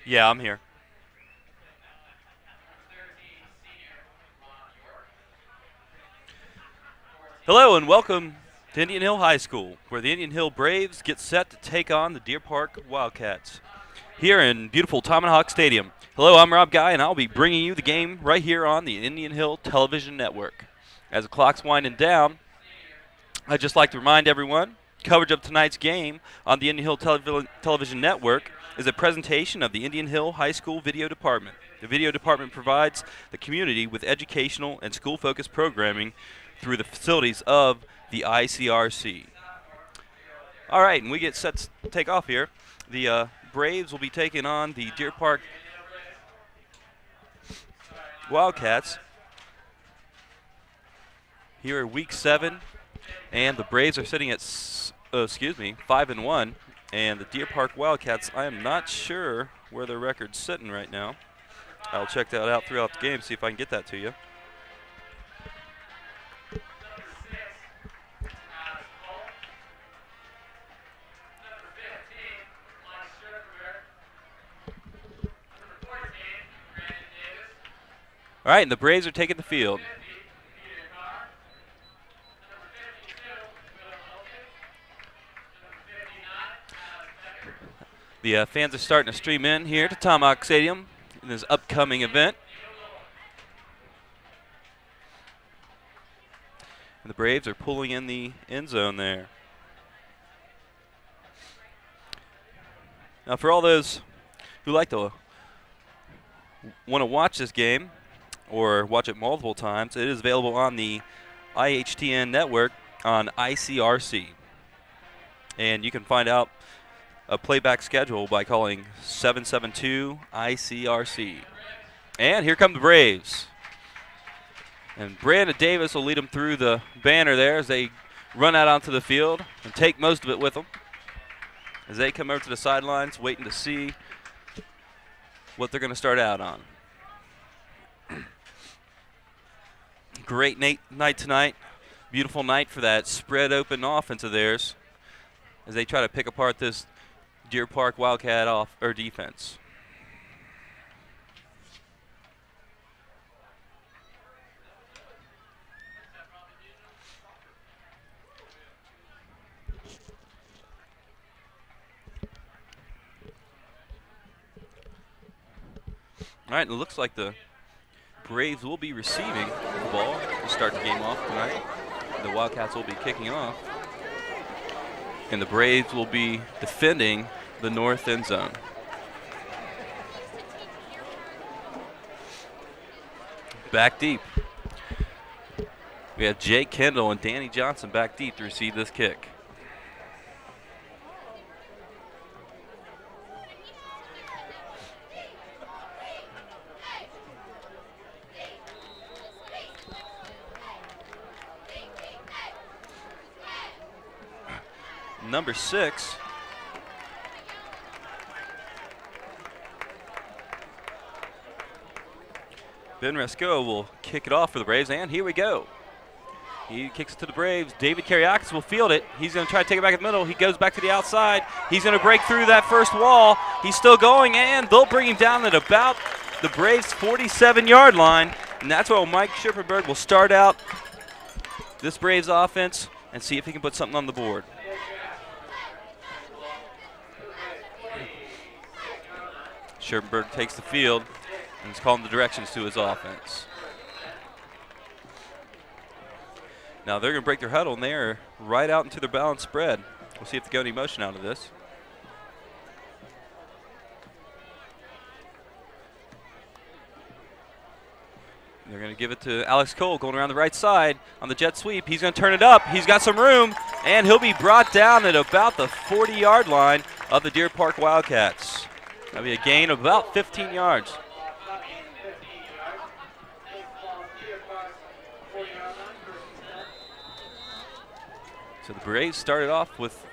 Yeah, I'm here. Hello and welcome to Indian Hill High School, where the Indian Hill Braves get set to take on the Deer Park Wildcats here in beautiful Tomahawk Stadium. Hello, I'm Rob Guy, and I'll be bringing you the game right here on the Indian Hill Television Network. As the clock's winding down, I'd just like to remind everyone, coverage of tonight's game on the Indian Hill Television Network is a presentation of the Indian Hill High School Video Department. The Video Department provides the community with educational and school-focused programming through the facilities of the ICRC. All right, and we get set to take off here. The Braves will be taking on the Deer Park Wildcats here at Week 7, and the Braves are sitting at 5-1, and the Deer Park Wildcats, I am not sure where their record's sitting right now. I'll check that out throughout the game, see if I can get that to you. All right, and the Braves are taking the field. The fans are starting to stream in here to Tomahawk Stadium in this upcoming event. And the Braves are pulling in the end zone there. Now, for all those who like to want to watch this game or watch it multiple times, it is available on the IHTN network on ICRC. And you can find out a playback schedule by calling 772-ICRC. And here come the Braves. And Brandon Davis will lead them through the banner there as they run out onto the field and take most of it with them. As they come over to the sidelines, waiting to see what they're going to start out on. Great night tonight. Beautiful night for that spread open offense of theirs as they try to pick apart this Deer Park Wildcat defense. All right, it looks like the Braves will be receiving the ball to start the game off tonight. The Wildcats will be kicking off. And the Braves will be defending the north end zone. Back deep. We have Jake Kendall and Danny Johnson back deep to receive this kick. Number 6. Ben Resco will kick it off for the Braves, and here we go. He kicks it to the Braves. David Karyakis will field it. He's going to try to take it back in the middle. He goes back to the outside. He's going to break through that first wall. He's still going, and they'll bring him down at about the Braves' 47-yard line. And that's where Mike Schipperberg will start out this Braves offense and see if he can put something on the board. Schipperberg takes the field and is calling the directions to his offense. Now they're going to break their huddle, and they are right out into their balanced spread. We'll see if they get any motion out of this. They're going to give it to Alex Cole going around the right side on the jet sweep. He's going to turn it up. He's got some room, and he'll be brought down at about the 40-yard line of the Deer Park Wildcats. That'll be a gain of about 15 yards. So the Braves started off with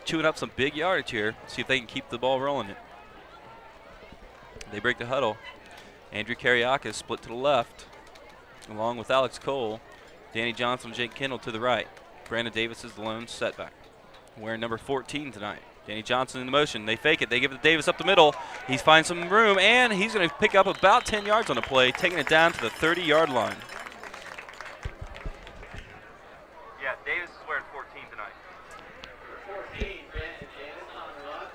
chewing up some big yardage here. See if they can keep the ball rolling. They break the huddle. Andrew Karyakis split to the left, along with Alex Cole. Danny Johnson and Jake Kendall to the right. Brandon Davis is the lone setback, wearing number 14 tonight. Danny Johnson in motion. They fake it. They give it to Davis up the middle. He's finding some room, and he's going to pick up about 10 yards on the play, taking it down to the 30-yard line. Yeah, Davis is wearing 14 tonight. 14, Brandon Davis on the run.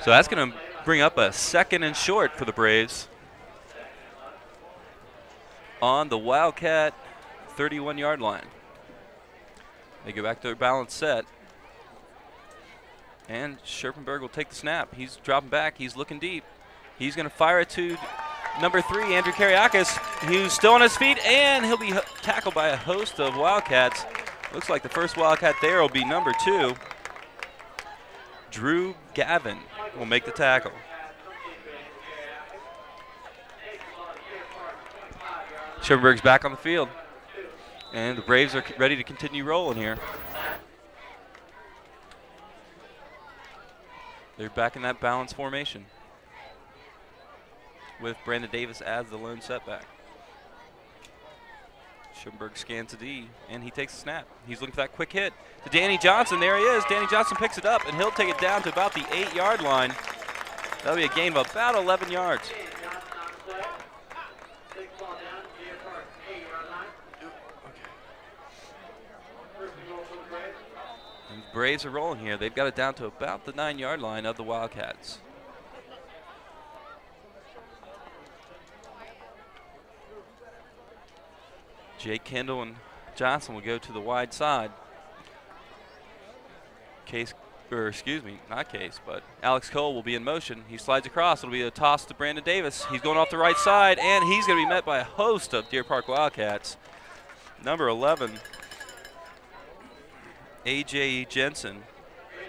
So that's going to bring up a 2nd and short for the Braves on the Wildcat 31-yard line. They go back to their balanced set. And Scherpenberg will take the snap. He's dropping back. He's looking deep. He's going to fire it to number 3, Andrew Kariakis, who's still on his feet, and he'll be tackled by a host of Wildcats. Looks like the first Wildcat there will be number 2. Drew Gavin will make the tackle. Scherpenberg's back on the field. And the Braves are ready to continue rolling here. They're back in that balanced formation with Brandon Davis as the lone setback. Scherpenberg scans the D, and he takes a snap. He's looking for that quick hit to Danny Johnson. There he is. Danny Johnson picks it up, and he'll take it down to about the 8-yard line. That'll be a gain of about 11 yards. And the Braves are rolling here. They've got it down to about the 9-yard line of the Wildcats. Jake Kendall and Johnson will go to the wide side. Alex Cole will be in motion. He slides across. It'll be a toss to Brandon Davis. He's going off the right side, and he's going to be met by a host of Deer Park Wildcats. Number 11, A.J. Jensen,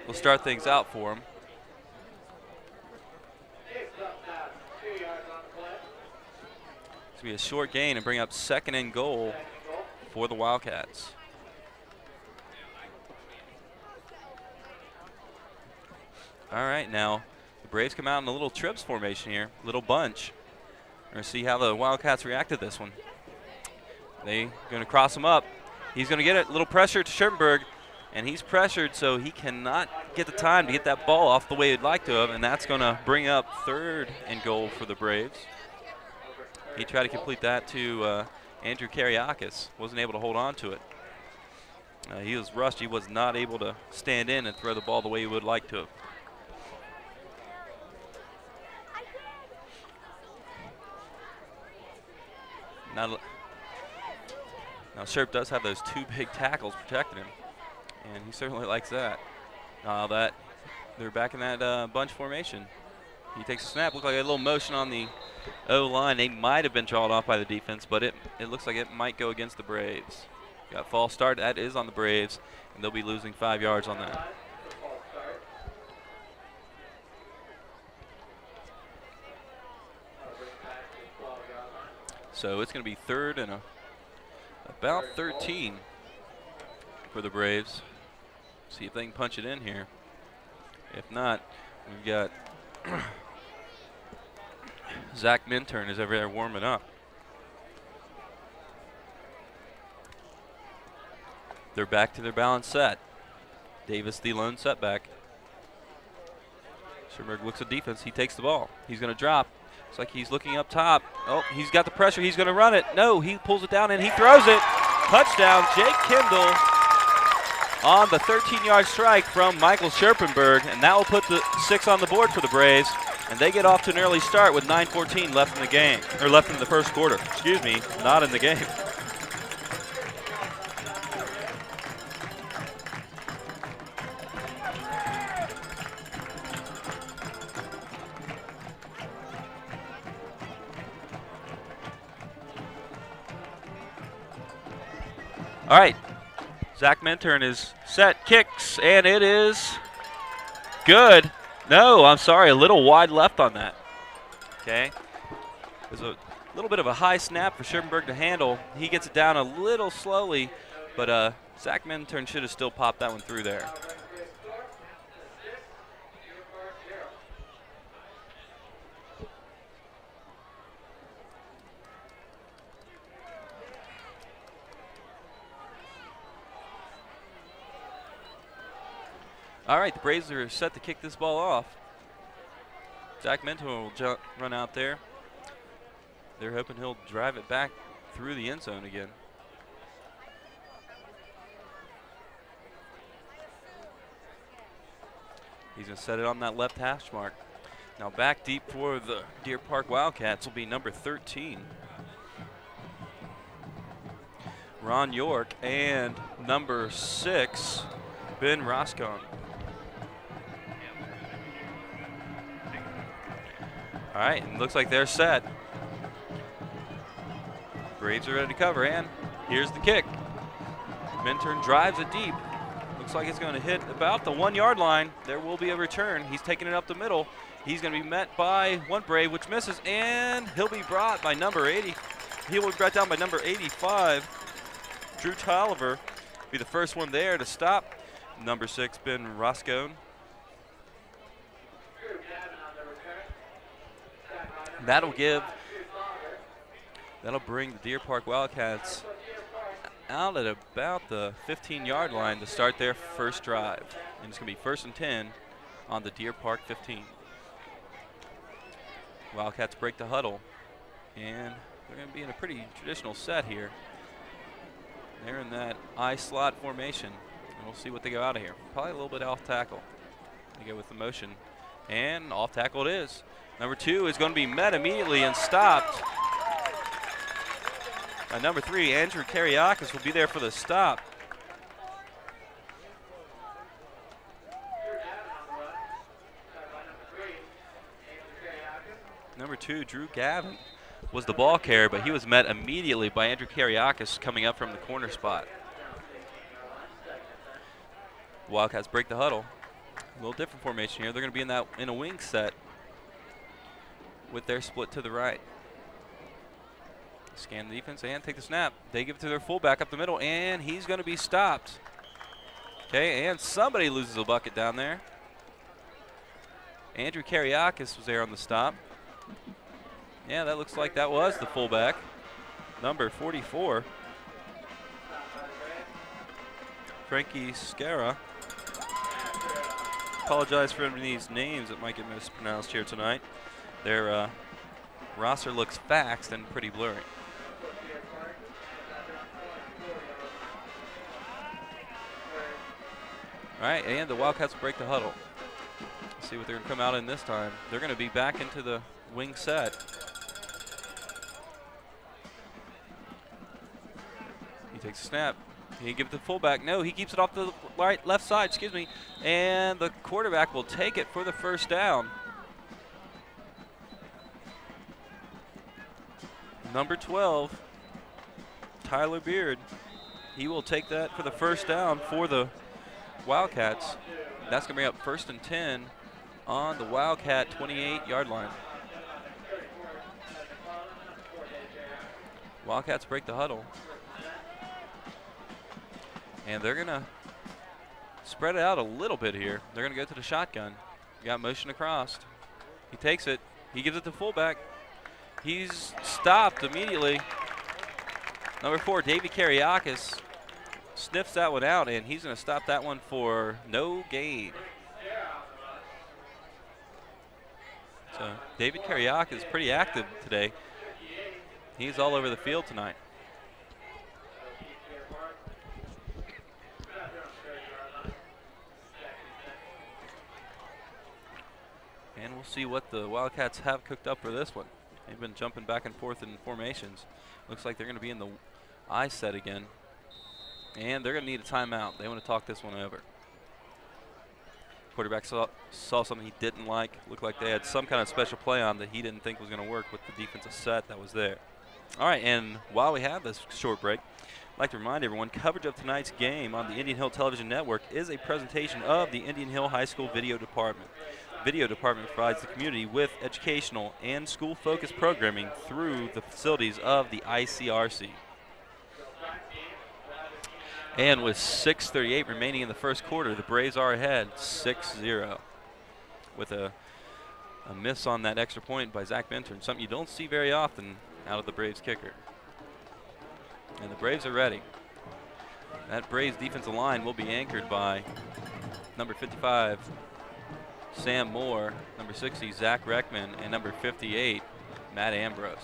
will start things out for him. It's going to be a short gain and bring up 2nd and goal for the Wildcats. All right, now the Braves come out in a little trips formation here, little bunch. We're going to see how the Wildcats react to this one. They're going to cross him up. He's going to get it, little pressure to Scherpenberg, and he's pressured, so he cannot get the time to get that ball off the way he'd like to have, and that's going to bring up 3rd and goal for the Braves. He tried to complete that to Andrew Kariakis, wasn't able to hold on to it. He was rushed. He was not able to stand in and throw the ball the way he would like to have. Now Sherp does have those 2 big tackles protecting him, and he certainly likes that. That they're back in that bunch formation. He takes a snap. Looks like a little motion on the O-line. They might have been drawn off by the defense, but it looks like it might go against the Braves. Got false start. That is on the Braves, and they'll be losing 5 yards on that. So it's going to be 3rd and about 13 for the Braves. See if they can punch it in here. If not, we've got Zach Minturn is over there warming up. They're back to their balanced set. Davis, the lone setback. Scherpenberg looks at defense. He takes the ball. He's going to drop. Looks like he's looking up top. Oh, he's got the pressure. He's going to run it. No, he pulls it down and he throws it. Touchdown, Jake Kendall on the 13-yard strike from Michael Scherpenberg, and that will put the 6 on the board for the Braves, and they get off to an early start with 9:14 left in the game, or left in the first quarter. Excuse me, not in the game. All right, Zach Minturn is set, kicks, and it is good. No, I'm sorry, a little wide left on that. Okay, there's a little bit of a high snap for Scherpenberg to handle. He gets it down a little slowly, but Zach Minturn should have still popped that one through there. All right, the Braves are set to kick this ball off. Zach Minton will run out there. They're hoping he'll drive it back through the end zone again. He's going to set it on that left hash mark. Now back deep for the Deer Park Wildcats will be number 13. Ron York and number 6, Ben Roscon. All right, and looks like they're set. Braves are ready to cover, and here's the kick. Minturn drives it deep. Looks like it's going to hit about the 1 yard line. There will be a return. He's taking it up the middle. He's going to be met by one Brave, which misses, and he'll be brought by number 80. He will be brought down by number 85. Drew Tolliver be the first one there to stop number 6, Ben Roscone. That'll bring the Deer Park Wildcats out at about the 15-yard line to start their first drive. And it's going to be 1st and 10 on the Deer Park 15. Wildcats break the huddle, and they're going to be in a pretty traditional set here. They're in that I slot formation, and we'll see what they go out of here. Probably a little bit off tackle. They go with the motion, and off tackle it is. Number 2 is going to be met immediately and stopped. Number 3, Andrew Kariakis, will be there for the stop. Number 2, Drew Gavin, was the ball carrier, but he was met immediately by Andrew Kariakis coming up from the corner spot. Wildcats break the huddle. A little different formation here. They're going to be in a wing set with their split to the right. Scan the defense and take the snap. They give it to their fullback up the middle, and he's going to be stopped. Okay, and somebody loses a bucket down there. Andrew Kariakis was there on the stop. Yeah, that looks like that was the fullback, number 44. Frankie Scara. Apologize for any of these names that might get mispronounced here tonight. Their roster looks faxed and pretty blurry. All right, and the Wildcats break the huddle. Let's see what they're going to come out in this time. They're going to be back into the wing set. He takes a snap. He gives it to the fullback. No, he keeps it off the left side, excuse me. And the quarterback will take it for the first down. Number 12, Tyler Beard. He will take that for the first down for the Wildcats. That's going to bring up 1st and 10 on the Wildcat 28-yard line. Wildcats break the huddle. And they're going to spread it out a little bit here. They're going to go to the shotgun. Got motion across. He takes it. He gives it to fullback. He's stopped immediately. Number 4, Davey Kariakis, sniffs that one out, and he's going to stop that one for no gain. So David Kariakis is pretty active today. He's all over the field tonight. And we'll see what the Wildcats have cooked up for this one. They've been jumping back and forth in formations. Looks like they're going to be in the I set again. And they're going to need a timeout. They want to talk this one over. Quarterback saw something he didn't like. Looked like they had some kind of special play on that he didn't think was going to work with the defensive set that was there. All right, and while we have this short break, I'd like to remind everyone, coverage of tonight's game on the Indian Hill Television Network is a presentation of the Indian Hill High School Video Department. Video Department provides the community with educational and school-focused programming through the facilities of the ICRC. And with 6:38 remaining in the first quarter, the Braves are ahead 6-0 with a miss on that extra point by Zach Minturn, something you don't see very often out of the Braves kicker. And the Braves are ready. That Braves defensive line will be anchored by number 55, Sam Moore, number 60, Zach Reckman, and number 58, Matt Ambrose.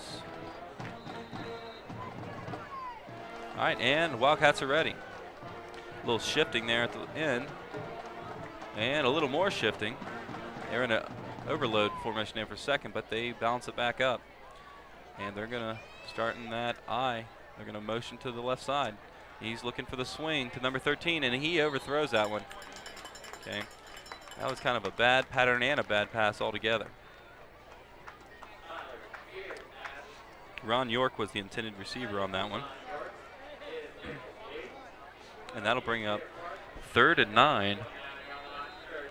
All right, and Wildcats are ready. A little shifting there at the end, and a little more shifting. They're in an overload formation there for a second, but they balance it back up. And they're going to start in that I. They're going to motion to the left side. He's looking for the swing to number 13, and he overthrows that one. Okay, that was kind of a bad pattern and a bad pass altogether. Ron York was the intended receiver on that one. And that'll bring up 3rd and 9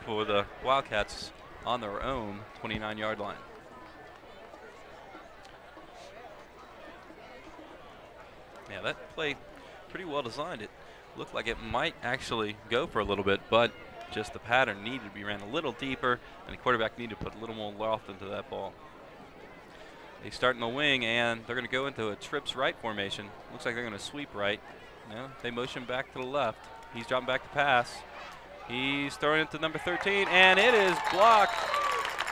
for the Wildcats on their own 29-yard line. Yeah, that play pretty well designed. It looked like it might actually go for a little bit, but just the pattern needed to be ran a little deeper, and the quarterback needed to put a little more loft into that ball. They start in the wing, and they're going to go into a trips right formation. Looks like they're going to sweep right. No, they motion back to the left. He's dropping back to pass. He's throwing it to number 13, and it is blocked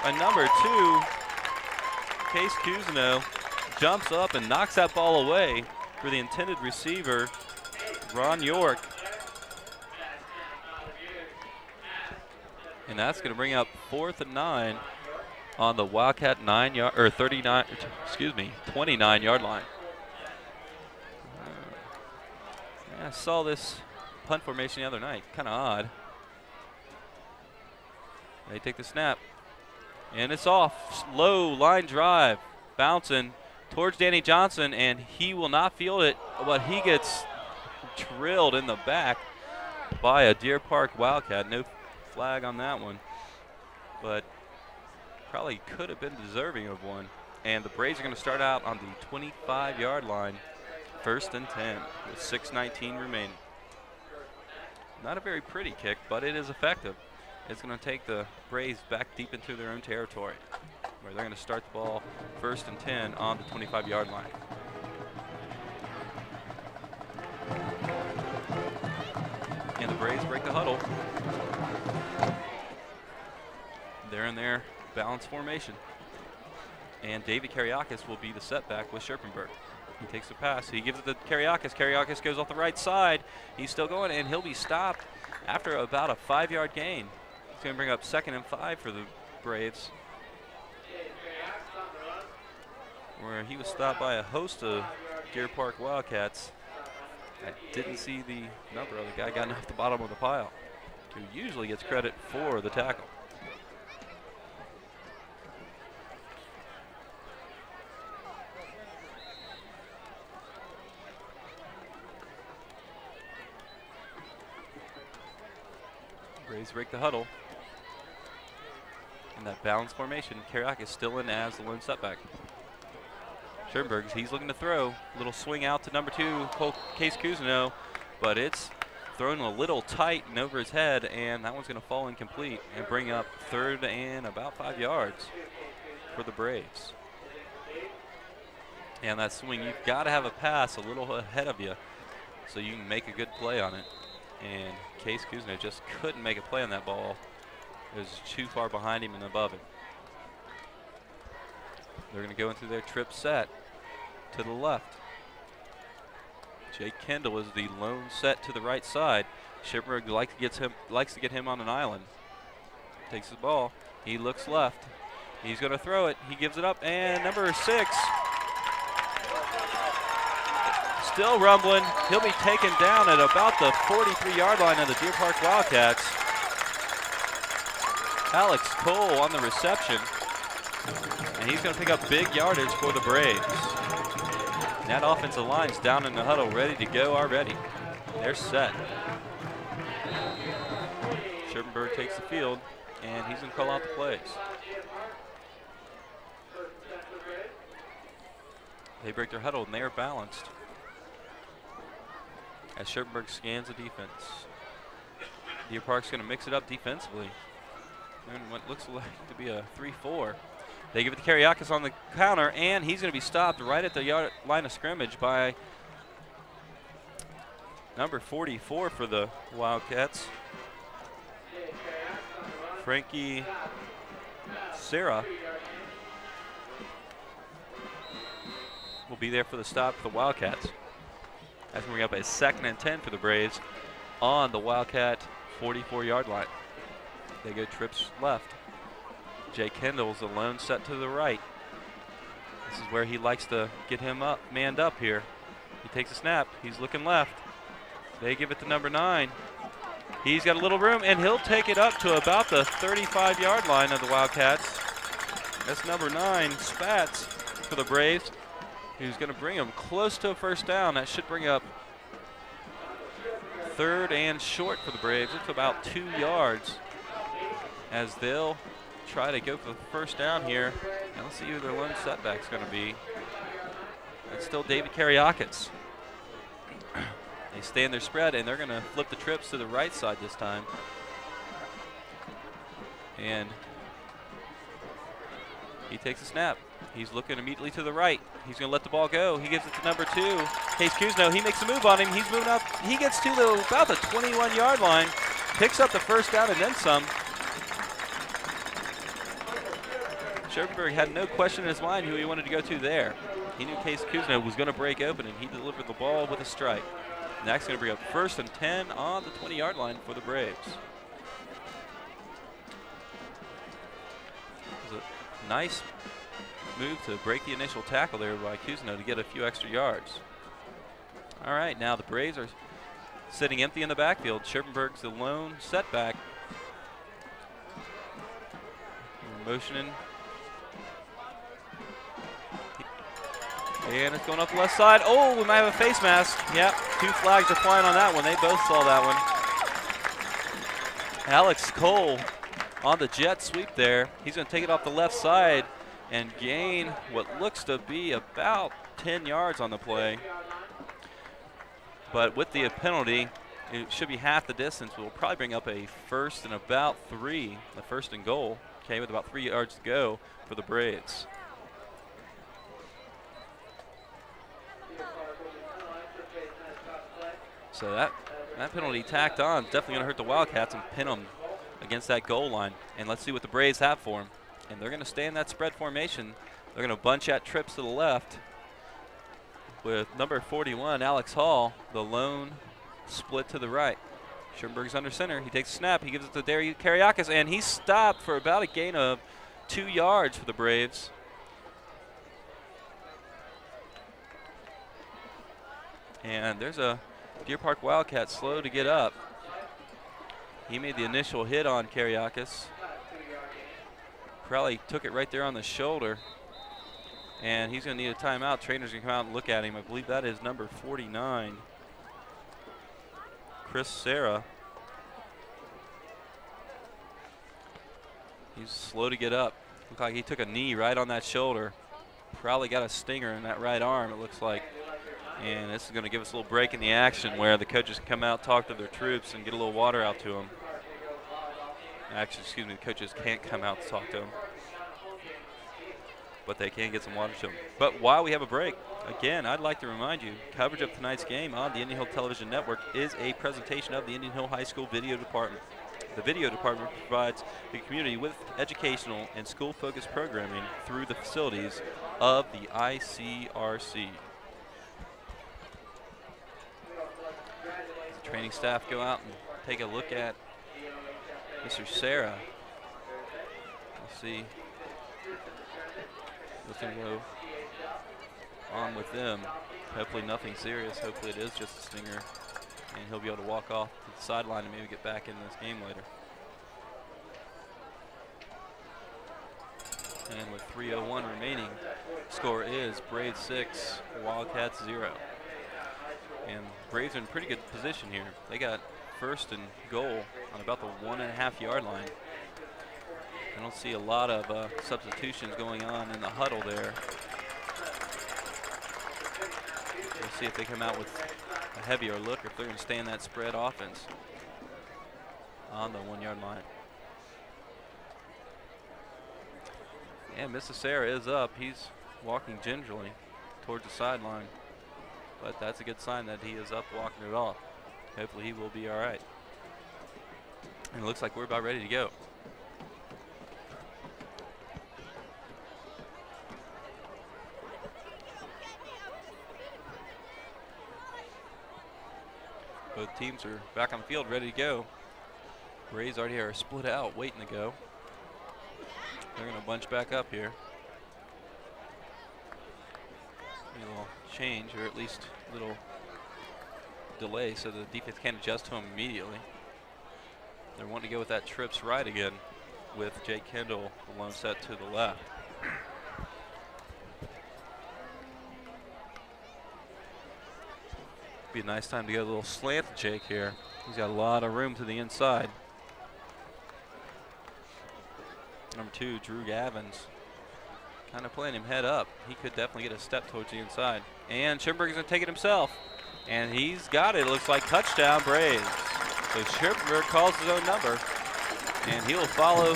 by number 2. Case Cousineau jumps up and knocks that ball away for the intended receiver, Ron York. And that's going to bring up 4th and 9 on the Wildcat 29-yard line. I saw this punt formation the other night, kind of odd. They take the snap, and it's off. Slow line drive, bouncing towards Danny Johnson, and he will not field it, but he gets drilled in the back by a Deer Park Wildcat. No flag on that one, but probably could have been deserving of one. And the Braves are going to start out on the 25-yard line, 1st and 10, with 6:19 remaining. Not a very pretty kick, but it is effective. It's going to take the Braves back deep into their own territory, where they're going to start the ball 1st and 10 on the 25-yard line. And the Braves break the huddle. They're in their balanced formation. And David Kariakis will be the setback with Scherpenberg. He takes the pass. He gives it to Kariakis. Kariakis goes off the right side. He's still going, and he'll be stopped after about a 5-yard gain. It's going to bring up 2nd and 5 for the Braves, where he was stopped by a host of Deer Park Wildcats. I didn't see the number of the guy got off the bottom of the pile, who usually gets credit for the tackle. Braves break the huddle. In that balanced formation, Kariakis still in as the lone setback. Scherpenberg, he's looking to throw. Little swing out to number 2, Case Cousineau, but it's thrown a little tight and over his head, and that one's going to fall incomplete and bring up 3rd and about 5 yards for the Braves. And that swing, you've got to have a pass a little ahead of you so you can make a good play on it. And Case Cousineau just couldn't make a play on that ball. It was too far behind him and above him. They're going to go into their trip set to the left. Jake Kendall is the lone set to the right side. Scherpenberg likes to get him on an island. Takes the ball. He looks left. He's going to throw it. He gives it up, and number 6 still rumbling. He'll be taken down at about the 43-yard line of the Deer Park Wildcats. Alex Cole on the reception, and he's going to pick up big yardage for the Braves. And that offensive line's down in the huddle, ready to go already. They're set. Scherpenberg takes the field, and he's going to call out the plays. They break their huddle, and they are balanced as Scherpenberg scans the defense. Deer Park's going to mix it up defensively in what looks like to be a 3-4. They give it to Kariakis on the counter, and he's going to be stopped right at the line of scrimmage by number 44 for the Wildcats. Frankie Sarah will be there for the stop for the Wildcats. That's going to bring up a 2nd and 10 for the Braves on the Wildcat 44-yard line. They go trips left. Jay Kendall's alone set to the right. This is where he likes to get him up, manned up here. He takes a snap. He's looking left. They give it to number 9. He's got a little room, and he'll take it up to about the 35-yard line of the Wildcats. That's number 9, Spats, for the Braves, who's going to bring him close to a first down. That should bring up 3rd and short for the Braves. It's about 2 yards as they'll try to go for the first down here. And let's see who their lone setback's going to be. It's still David Karyakis. They stay in their spread, and they're going to flip the trips to the right side this time. And he takes a snap. He's looking immediately to the right. He's going to let the ball go. He gives it to number 2, Case Kuzno. He makes a move on him. He's moving up. He gets to about the 21-yard line, picks up the first down and then some. Scherpenberg had no question in his mind who he wanted to go to there. He knew Case Kuzno was going to break open, and he delivered the ball with a strike. And that's going to bring up 1st and 10 on the 20-yard line for the Braves. It was a nice move to break the initial tackle there by Kuzno to get a few extra yards. All right, now the Braves are sitting empty in the backfield. Scherpenberg's the lone setback. We're motioning. And it's going up the left side. Oh, we might have a face mask. Yep, 2 flags are flying on that one. They both saw that one. Alex Cole on the jet sweep there. He's going to take it off the left side and gain what looks to be about 10 yards on the play. But with the penalty, it should be half the distance. We'll probably bring up a 1st and about 3, the 1st and goal. Okay, with about 3 yards to go for the Braves. So that penalty tacked on is definitely going to hurt the Wildcats and pin them against that goal line. And let's see what the Braves have for them. And they're going to stay in that spread formation. They're going to bunch at trips to the left with number 41, Alex Hall, the lone split to the right. Scherpenberg's under center. He takes a snap. He gives it to David Karyakis, and he's stopped for about a gain of 2 yards for the Braves. And there's a Deer Park Wildcat slow to get up. He made the initial hit on Karyakis. Probably took it right there on the shoulder. And he's going to need a timeout. Trainer's going to come out and look at him. I believe that is number 49, Chris Serra. He's slow to get up. Looked like he took a knee right on that shoulder. Probably got a stinger in that right arm, it looks like. And this is going to give us a little break in the action where the coaches can come out, talk to their troops, and get a little water out to them. Actually, excuse me, the coaches can't come out to talk to them, but they can get some water to them. But while we have a break, again, I'd like to remind you, coverage of tonight's game on the Indian Hill Television Network is a presentation of the Indian Hill High School Video Department. The Video Department provides the community with educational and school-focused programming through the facilities of the ICRC. The training staff go out and take a look at Mr. Serra. Let's see what's going to go on with them. Hopefully nothing serious. Hopefully it is just a stinger, and he'll be able to walk off to the sideline and maybe get back in this game later. And with 3:01 remaining, score is Braves 6, Wildcats 0. And Braves are in pretty good position here. They got 1st and goal on about the 1.5 yard line. I don't see a lot of substitutions going on in the huddle there. We'll see if they come out with a heavier look or if they're going to stay in that spread offense on the 1 yard line. And Mr. Serra is up. He's walking gingerly towards the sideline, but that's a good sign that he is up walking it off. Hopefully he will be all right. And it looks like we're about ready to go. Both teams are back on the field, ready to go. Braves already are split out, waiting to go. They're going to bunch back up here. A little change, or at least a little delay, so the defense can't adjust to them immediately. They're wanting to go with that trips right again with Jake Kendall, the lone set to the left. Be a nice time to get a little slant to Jake here. He's got a lot of room to the inside. Number 2, Drew Gavins, kind of playing him head up. He could definitely get a step towards the inside. And Schimberg's going to take it himself. And he's got it. It looks like touchdown Braves. So Schimberg calls his own number. And he'll follow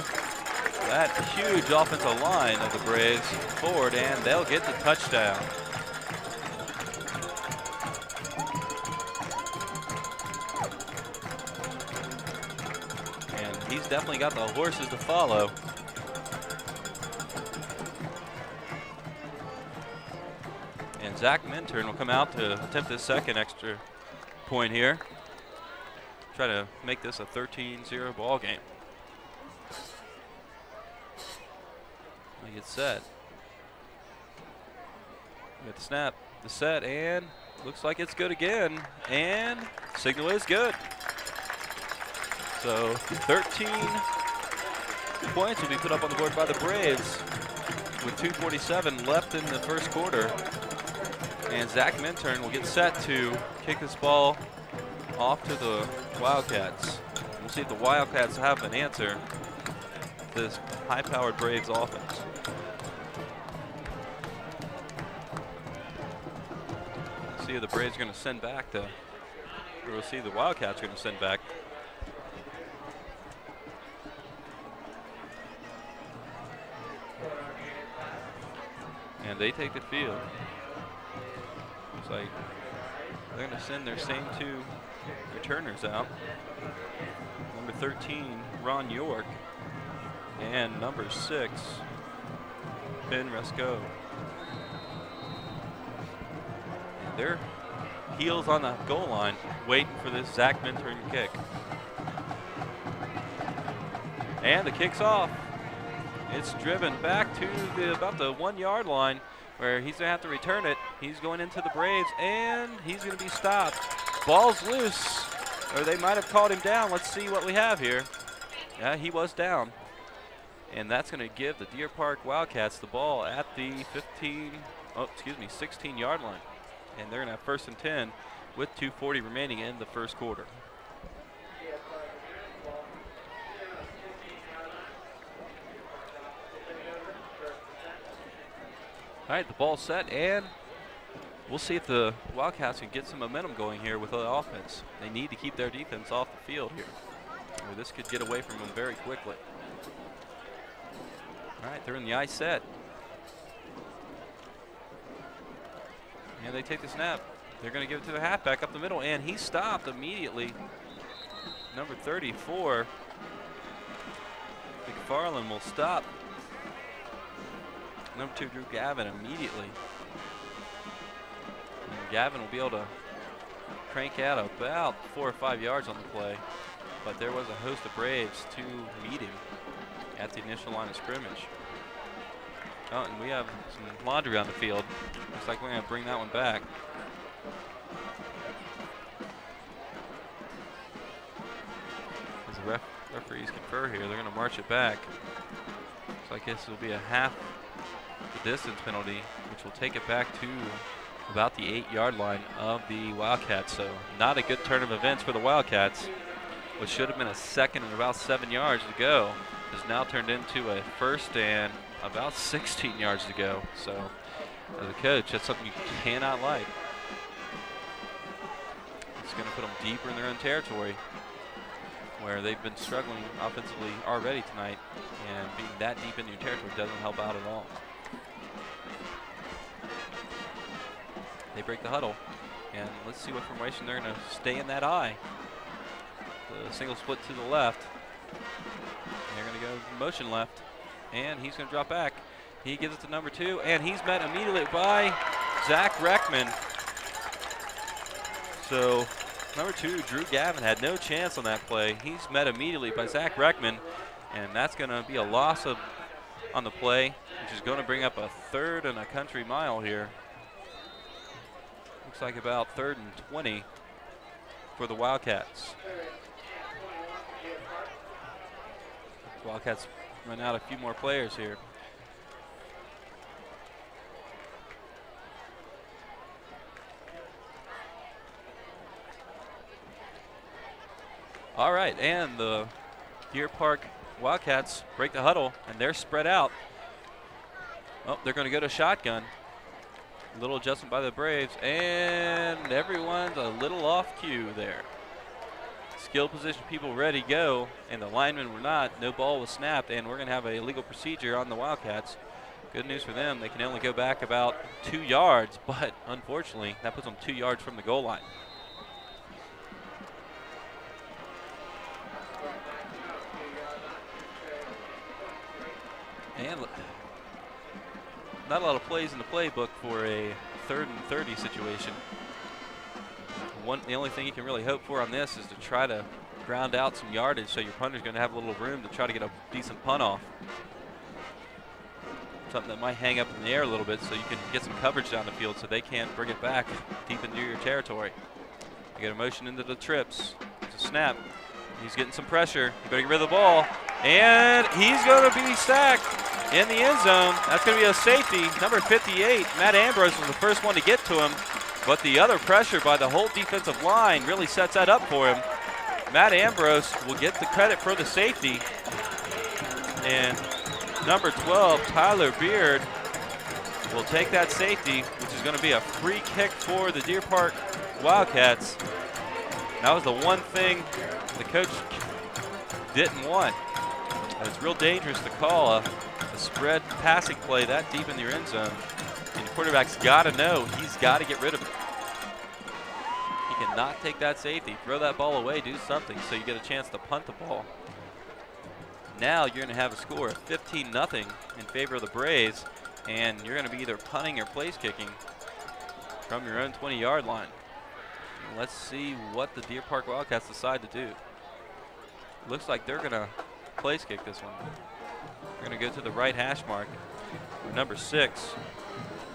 that huge offensive line of the Braves forward, and they'll get the touchdown. And he's definitely got the horses to follow. And Zach Minturn will come out to attempt his second extra point here. Try to make this a 13-0 ball game. They get set. We got the snap, the set, and looks like it's good again. And signal is good. So 13 points will be put up on the board by the Braves with 2:47 left in the first quarter. And Zach Minturn will get set to kick this ball off to the Wildcats. We'll see if the Wildcats have an answer to this high-powered Braves offense. See if the Braves are going to send back to, or we'll see if the Wildcats are going to send back. And they take the field. Looks like they're going to send their same 2 returners out. Number 13, Ron York, and number 6, Ben Resco. They're heels on the goal line, waiting for this Zach Minturn kick. And the kick's off. It's driven back to about the 1-yard line, where he's going to have to return it. He's going into the Braves, and he's going to be stopped. Ball's loose, or they might have called him down. Let's see what we have here. Yeah, he was down. And that's going to give the Deer Park Wildcats the ball at the 16-yard line. And they're going to have 1st and 10 with 2:40 remaining in the first quarter. All right, the ball's set, and we'll see if the Wildcats can get some momentum going here with the offense. They need to keep their defense off the field here, or this could get away from them very quickly. All right, they're in the I set. And they take the snap. They're going to give it to the halfback up the middle, and he stopped immediately. Number 34, McFarland will stop. Number 2, Drew Gavin, immediately. And Gavin will be able to crank out about 4 or 5 yards on the play. But there was a host of Braves to meet him at the initial line of scrimmage. Oh, and we have some laundry on the field. Looks like we're going to bring that one back. As the referees confer here, they're going to march it back. Looks like this will be a half the distance penalty, which will take it back to about the 8-yard line of the Wildcats. So not a good turn of events for the Wildcats. What should have been a 2nd and about 7 yards to go has now turned into a 1st and about 16 yards to go. So as a coach, that's something you cannot like. It's going to put them deeper in their own territory, where they've been struggling offensively already tonight, and being that deep in your territory doesn't help out at all. They break the huddle, and let's see what formation they're going to stay in that I. The single split to the left. They're going to go motion left, and he's going to drop back. He gives it to number 2, and he's met immediately by Zach Reckman. So Number 2, Drew Gavin, had no chance on that play. He's met immediately by Zach Reckman, and that's going to be a loss on the play, which is going to bring up a 3rd and a country mile here. Looks like about 3rd and 20 for the Wildcats. Wildcats run out a few more players here. All right, and the Deer Park Wildcats break the huddle, and they're spread out. Oh, they're going to go to shotgun. A little adjustment by the Braves, and everyone's a little off cue there. Skill position people ready to go, and the linemen were not. No ball was snapped, and we're going to have a illegal procedure on the Wildcats. Good news for them. They can only go back about 2 yards, but unfortunately, that puts them 2 yards from the goal line. And not a lot of plays in the playbook for a 3rd and 30 situation. The only thing you can really hope for on this is to try to ground out some yardage so your punter's going to have a little room to try to get a decent punt off. Something that might hang up in the air a little bit so you can get some coverage down the field so they can't bring it back deep into your territory. You get a motion into the trips. It's a snap. He's getting some pressure. You better get rid of the ball. And he's going to be sacked in the end zone. That's going to be a safety. Number 58, Matt Ambrose, was the first one to get to him. But the other pressure by the whole defensive line really sets that up for him. Matt Ambrose will get the credit for the safety. And number 12, Tyler Beard, will take that safety, which is going to be a free kick for the Deer Park Wildcats. That was the one thing the coach didn't want. And it's real dangerous to call a spread passing play that deep in your end zone. And the quarterback's got to know he's got to get rid of it. He cannot take that safety, throw that ball away, do something so you get a chance to punt the ball. Now you're going to have a score of 15-0 in favor of the Braves, and you're going to be either punting or place kicking from your own 20-yard line. Let's see what the Deer Park Wildcats decide to do. Looks like they're going to place kick this one. They're going to go to the right hash mark. Number 6,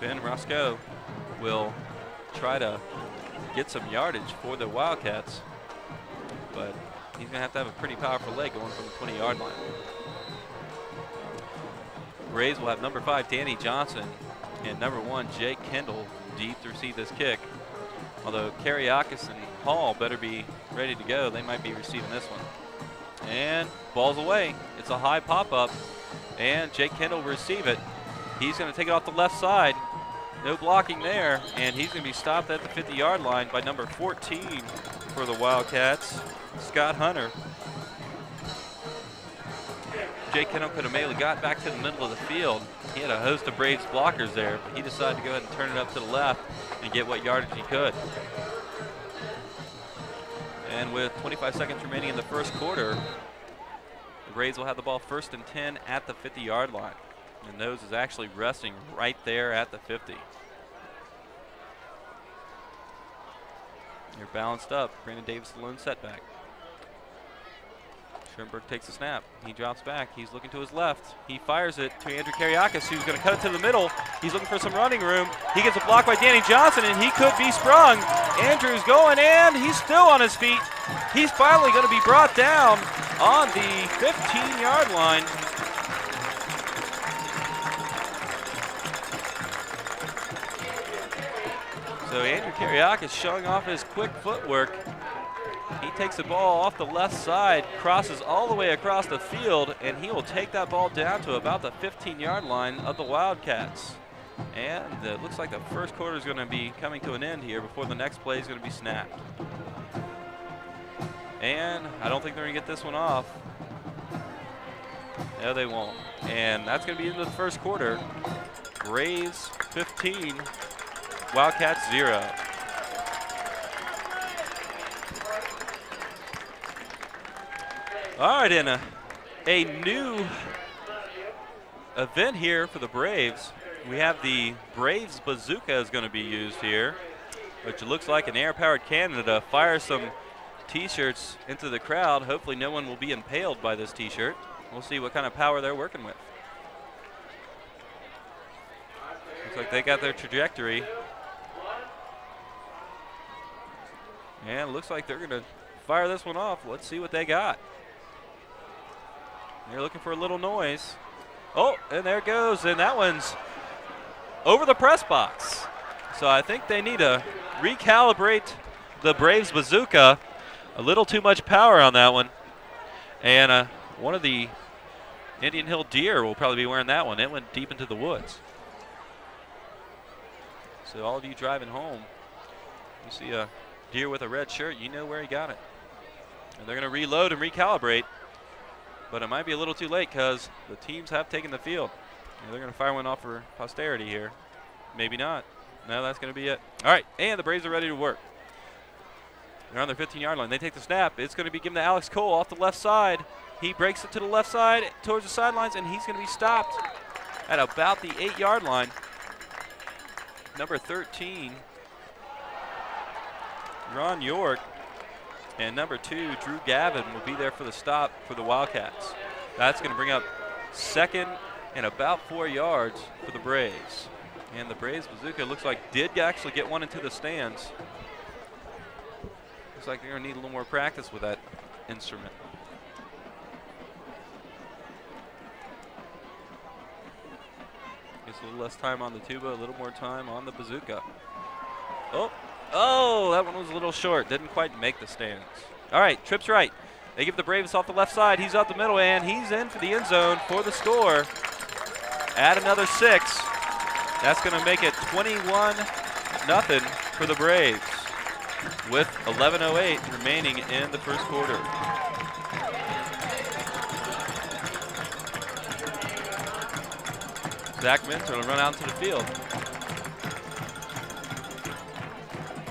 Ben Roscoe, will try to get some yardage for the Wildcats, but he's going to have a pretty powerful leg going from the 20-yard line. Braves will have number 5, Danny Johnson, and number 1, Jake Kendall, deep to receive this kick. Although Kariakis and Hall better be ready to go. They might be receiving this one. And ball's away. It's a high pop-up, and Jake Kendall will receive it. He's going to take it off the left side. No blocking there, and he's going to be stopped at the 50-yard line by number 14 for the Wildcats, Scott Hunter. Jake Kendall could have maybe got back to the middle of the field. He had a host of Braves blockers there, but he decided to go ahead and turn it up to the left and get what yardage he could. And with 25 seconds remaining in the first quarter, the Braves will have the ball 1st and 10 at the 50-yard line. And Nose is actually resting right there at the 50. They're balanced up. Brandon Davis, the lone setback. Schoenberg takes the snap. He drops back. He's looking to his left. He fires it to Andrew Kariakis, who's going to cut it to the middle. He's looking for some running room. He gets a block by Danny Johnson, and he could be sprung. Andrew's going, and he's still on his feet. He's finally going to be brought down on the 15-yard line. So Andrew Kariakis showing off his quick footwork. He takes the ball off the left side, crosses all the way across the field, and he will take that ball down to about the 15-yard line of the Wildcats. And it looks like the first quarter is going to be coming to an end here before the next play is going to be snapped. And I don't think they're going to get this one off. No, they won't. And that's going to be into the first quarter. Braves 15, Wildcats 0. All right, and a new event here for the Braves. We have the Braves Bazooka is going to be used here. which looks like an air-powered cannon to fire some T-shirts into the crowd. Hopefully no one will be impaled by this T-shirt. We'll see what kind of power they're working with. Looks like they got their trajectory. And it looks like they're going to fire this one off. Let's see what they got. They're looking for a little noise. Oh, and there it goes. And that one's over the press box. So I think they need to recalibrate the Braves bazooka. A little too much power on that one. And one of the Indian Hill deer will probably be wearing that one. It went deep into the woods. So all of you driving home, you see a deer with a red shirt, you know where he got it. And they're going to reload and recalibrate. But it might be a little too late because the teams have taken the field. And they're going to fire one off for posterity here. Maybe not. No, that's going to be it. All right, and the Braves are ready to work. They're on their 15-yard line. They take the snap. It's going to be given to Alex Cole off the left side. He breaks it to the left side towards the sidelines, and he's going to be stopped at about the 8-yard line. Number 13, Ron York, and number 2, Drew Gavin, will be there for the stop for the Wildcats. That's going to bring up second and about 4 yards for the Braves. And the Braves bazooka looks like did actually get one into the stands. Looks like they're going to need a little more practice with that instrument. Gets a little less time on the tuba, a little more time on the bazooka. Oh, that one was a little short. Didn't quite make the stands. All right, trips right. They give the Braves off the left side. He's out the middle, and he's in for the end zone for the score. Add another 6. That's going to make it 21-0 for the Braves with 11:08 remaining in the first quarter. Zach Minter will run out to the field.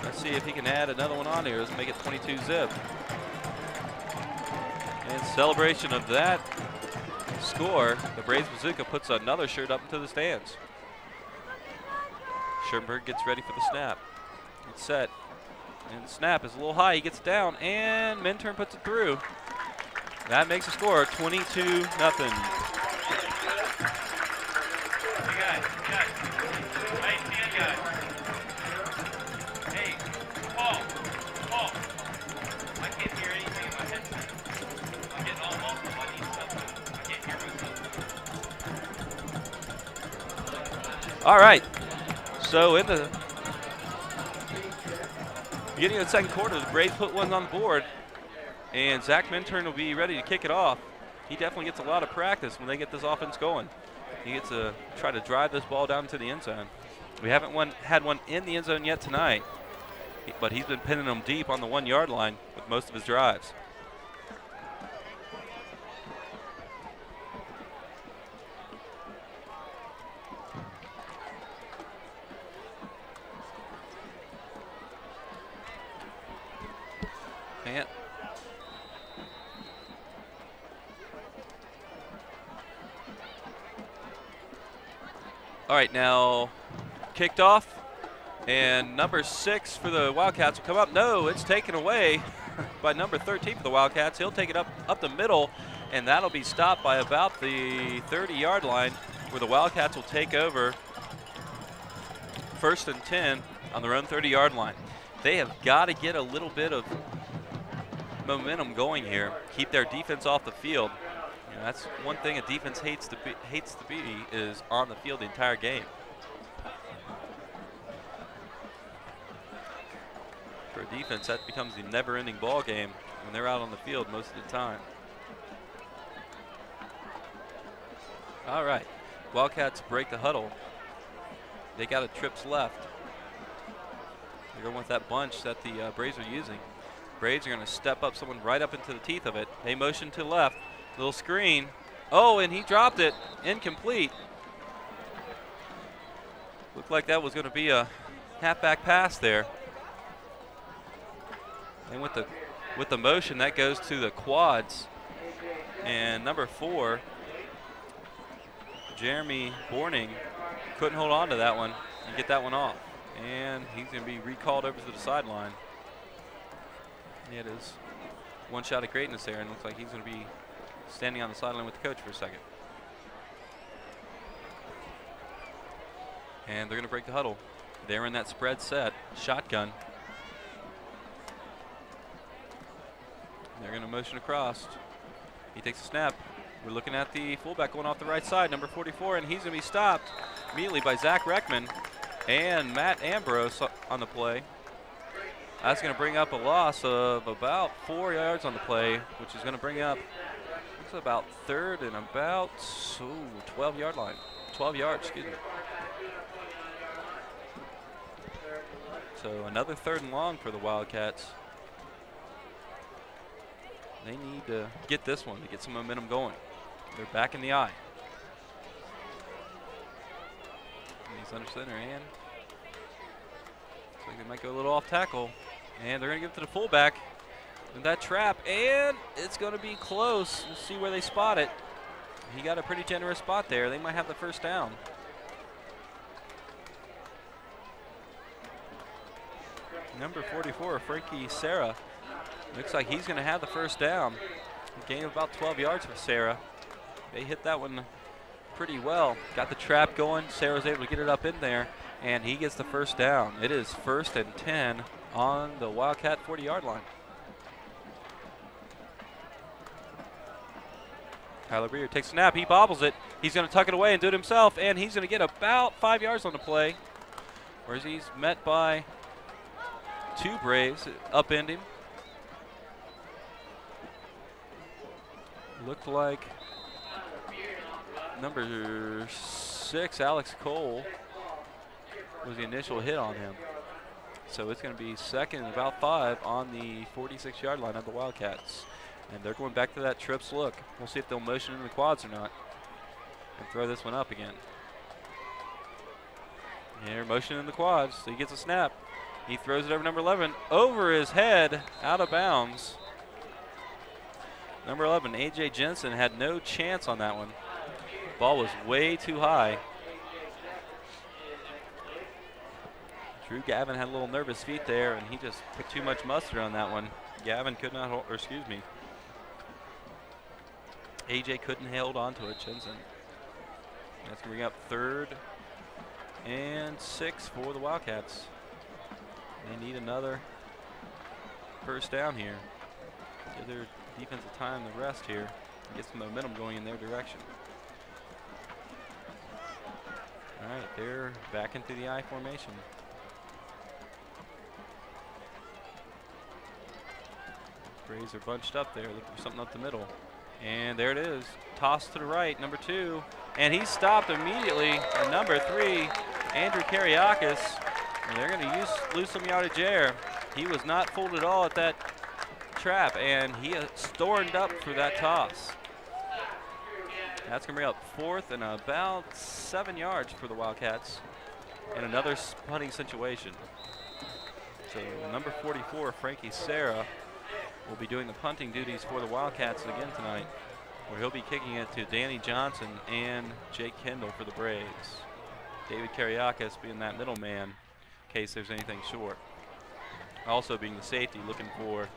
Let's see if he can add another one on here. Let's make it 22-zip. In celebration of that score, the Braves bazooka puts another shirt up into the stands. Schoenberg gets ready for the snap. It's set. And the snap is a little high. He gets down, and Minturn puts it through. That makes the score 22-0. Hey, Paul, I can't hear anything in my headset. I'm getting all muffled. I need something. I can't hear myself. All right. So in the beginning of the second quarter, the Braves put one on the board, and Zach Minturn will be ready to kick it off. He definitely gets a lot of practice when they get this offense going. He gets to try to drive this ball down to the end zone. We haven't had one in the end zone yet tonight, but he's been pinning them deep on the 1-yard line with most of his drives. And all right, now kicked off, and number 6 for the Wildcats will come up. No, it's taken away by number 13 for the Wildcats. He'll take it up the middle, and that'll be stopped by about the 30-yard line, where the Wildcats will take over 1st and 10 on their own 30-yard line. They have got to get a little bit of momentum going here, keep their defense off the field. You know, that's one thing a defense hates to be is on the field the entire game. For a defense, that becomes a never-ending ball game when they're out on the field most of the time. All right, Wildcats break the huddle. They got a trips left. They're going with that bunch that the Braves are using. Braves are going to step up someone right up into the teeth of it. They motion to the left. Little screen. Oh, and he dropped it. Incomplete. Looked like that was going to be a halfback pass there. And with the motion, that goes to the quads. And number 4, Jeremy Borning, couldn't hold on to that one and get that one off. And he's going to be recalled over to the sideline. Yeah, it is one shot of greatness there, and looks like he's going to be standing on the sideline with the coach for a second. And they're going to break the huddle. They're in that spread set, shotgun. They're going to motion across. He takes a snap. We're looking at the fullback going off the right side, number 44, and he's going to be stopped immediately by Zach Reckman and Matt Ambrose on the play. That's going to bring up a loss of about 4 yards on the play, which is going to bring up about third and about 12-yard line. 12 yards, excuse me. So another 3rd and long for the Wildcats. They need to get this one to get some momentum going. They're back in the eye. And he's under center, and looks like they might go a little off tackle. And they're going to give it to the fullback in that trap, and it's going to be close. We'll see where they spot it. He got a pretty generous spot there. They might have the first down. Number 44, Frankie Serra. Looks like he's going to have the first down. A gain of about 12 yards for Serra. They hit that one pretty well. Got the trap going. Serra's able to get it up in there, and he gets the first down. It is 1st and 10 on the Wildcat 40-yard line. Tyler Breer takes a snap. He bobbles it. He's going to tuck it away and do it himself, and he's going to get about 5 yards on the play, whereas he's met by 2 Braves upend him. Looked like number 6, Alex Cole, was the initial hit on him. So it's going to be 2nd and about 5 on the 46-yard line of the Wildcats. And they're going back to that trips look. We'll see if they'll motion in the quads or not and throw this one up again. And they're motioning in the quads, so he gets a snap. He throws it over number 11, over his head, out of bounds. Number 11, A.J. Jensen, had no chance on that one. Ball was way too high. Drew Gavin had a little nervous feet there, and he just put too much mustard on that one. Gavin could not hold, or excuse me, A.J. couldn't hold on to it, Jensen. That's going to bring up 3rd and 6 for the Wildcats. They need another first down here. Give their defensive time to rest here. Get some momentum going in their direction. All right, they're back into the I formation. Braves are bunched up there, looking for something up the middle. And there it is, tossed to the right, number 2. And he's stopped immediately at number 3, Andrew Kariakis. And they're going to lose some yardage there. He was not fooled at all at that trap, and he stormed up for that toss. That's going to bring up 4th and about 7 yards for the Wildcats in another punting situation. So number 44, Frankie Serra, will be doing the punting duties for the Wildcats again tonight, where he'll be kicking it to Danny Johnson and Jake Kendall for the Braves. David Kariakis being that middleman in case there's anything short. Also being the safety, looking for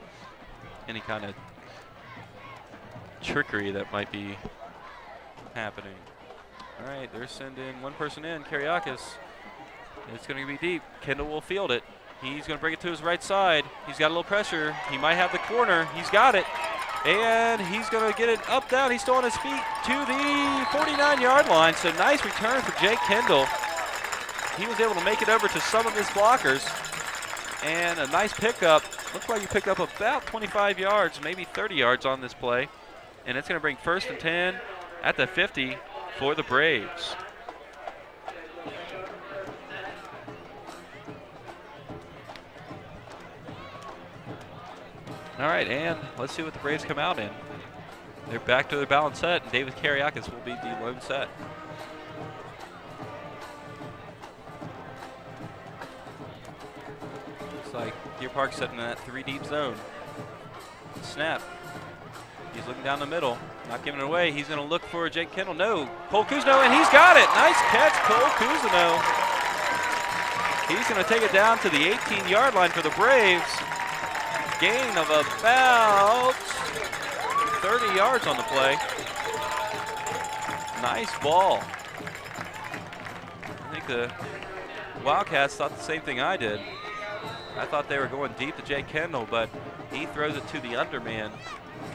any kind of trickery that might be happening. All right, they're sending one person in, Kariakis. It's going to be deep. Kendall will field it. He's going to bring it to his right side. He's got a little pressure. He might have the corner. He's got it. And he's going to get it up, down. He's still on his feet to the 49-yard line. So nice return for Jake Kendall. He was able to make it over to some of his blockers. And a nice pickup. Looks like he picked up about 25 yards, maybe 30 yards on this play. And it's going to bring 1st and 10 at the 50 for the Braves. All right, and let's see what the Braves come out in. They're back to their balanced set, and David Kariakis will be the lone set. Looks like Deer Park setting in that 3-deep zone. Snap. He's looking down the middle, not giving it away. He's going to look for Jake Kendall. No, Cole Cousineau, and he's got it. Nice catch, Cole Cousineau. He's going to take it down to the 18-yard line for the Braves. Gain of about 30 yards on the play. Nice ball. I think the Wildcats thought the same thing I did. I thought they were going deep to Jay Kendall, but he throws it to the underman,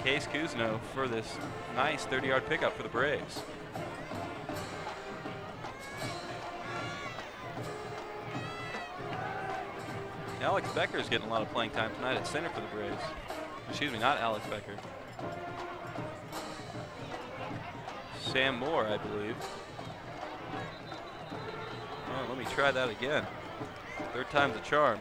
Case Kuzno, for this nice 30-yard pickup for the Braves. Alex Becker is getting a lot of playing time tonight at center for the Braves. Excuse me, not Alex Becker. Sam Moore, I believe. Oh, let me try that again. Third time's a charm.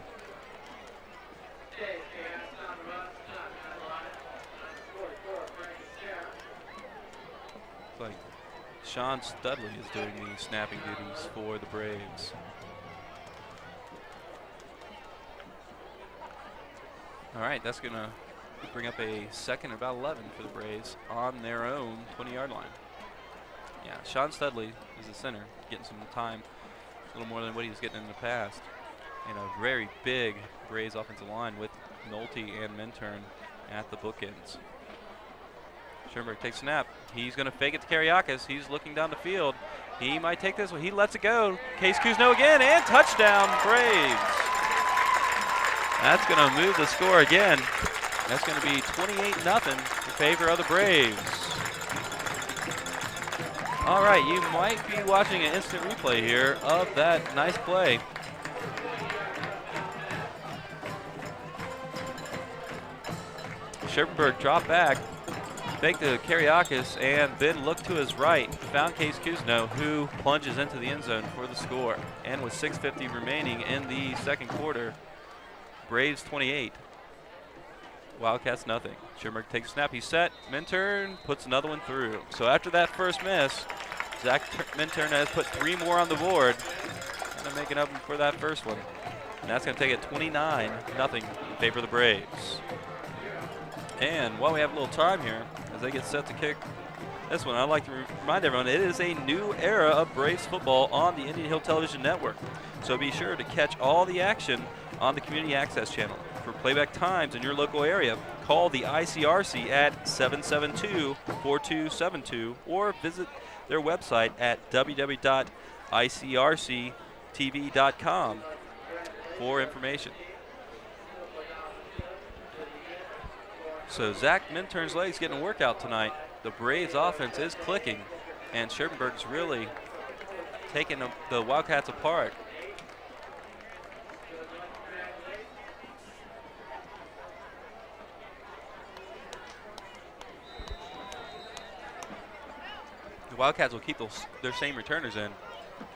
It's like Sean Studley is doing the snapping duties for the Braves. All right, that's going to bring up a second and about 11 for the Braves on their own 20-yard line. Yeah, Sean Studley is the center, getting some time, a little more than what he was getting in the past. And a very big Braves offensive line with Nolte and Minturn at the bookends. Schoenberg takes a snap. He's going to fake it to Kariakis. He's looking down the field. He might take this one. He lets it go. Case Kuzno again, and touchdown, Braves. That's going to move the score again. That's going to be 28-0 in favor of the Braves. All right, you might be watching an instant replay here of that nice play. Scherpenberg dropped back, faked to Kariakis, and then looked to his right, found Case Kuzno, who plunges into the end zone for the score. And with 6:50 remaining in the second quarter, Braves 28, Wildcats nothing. Scherpenberg takes a snap, he's set, Minturn puts another one through. So after that first miss, Zach Minturn has put 3 more on the board, kind of making up for that first one. And that's going to take it 29-0 in favor of the Braves. And while we have a little time here, as they get set to kick this one, I'd like to remind everyone it is a new era of Braves football on the Indian Hill Television Network. So be sure to catch all the action on the Community Access Channel. For playback times in your local area, call the ICRC at 772-4272 or visit their website at www.icrctv.com for information. So Zach Minturn's legs getting a workout tonight. The Braves offense is clicking, and Scherpenberg's really taking the Wildcats apart. The Wildcats will keep their same returners in,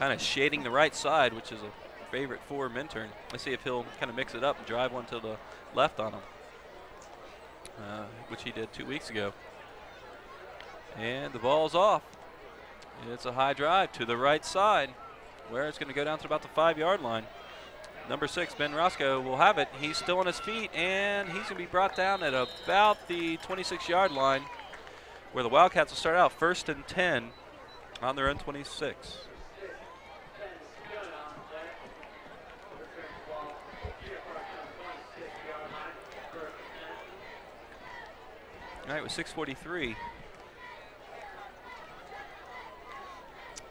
kind of shading the right side, which is a favorite for Minturn. Let's see if he'll kind of mix it up and drive one to the left on him. Which he did 2 weeks ago. And the ball's off. It's a high drive to the right side, where it's going to go down to about the 5-yard line. Number 6, Ben Roscoe, will have it. He's still on his feet, and he's going to be brought down at about the 26-yard line, where the Wildcats will start out 1st and 10 on their own 26. All right, with 6:43,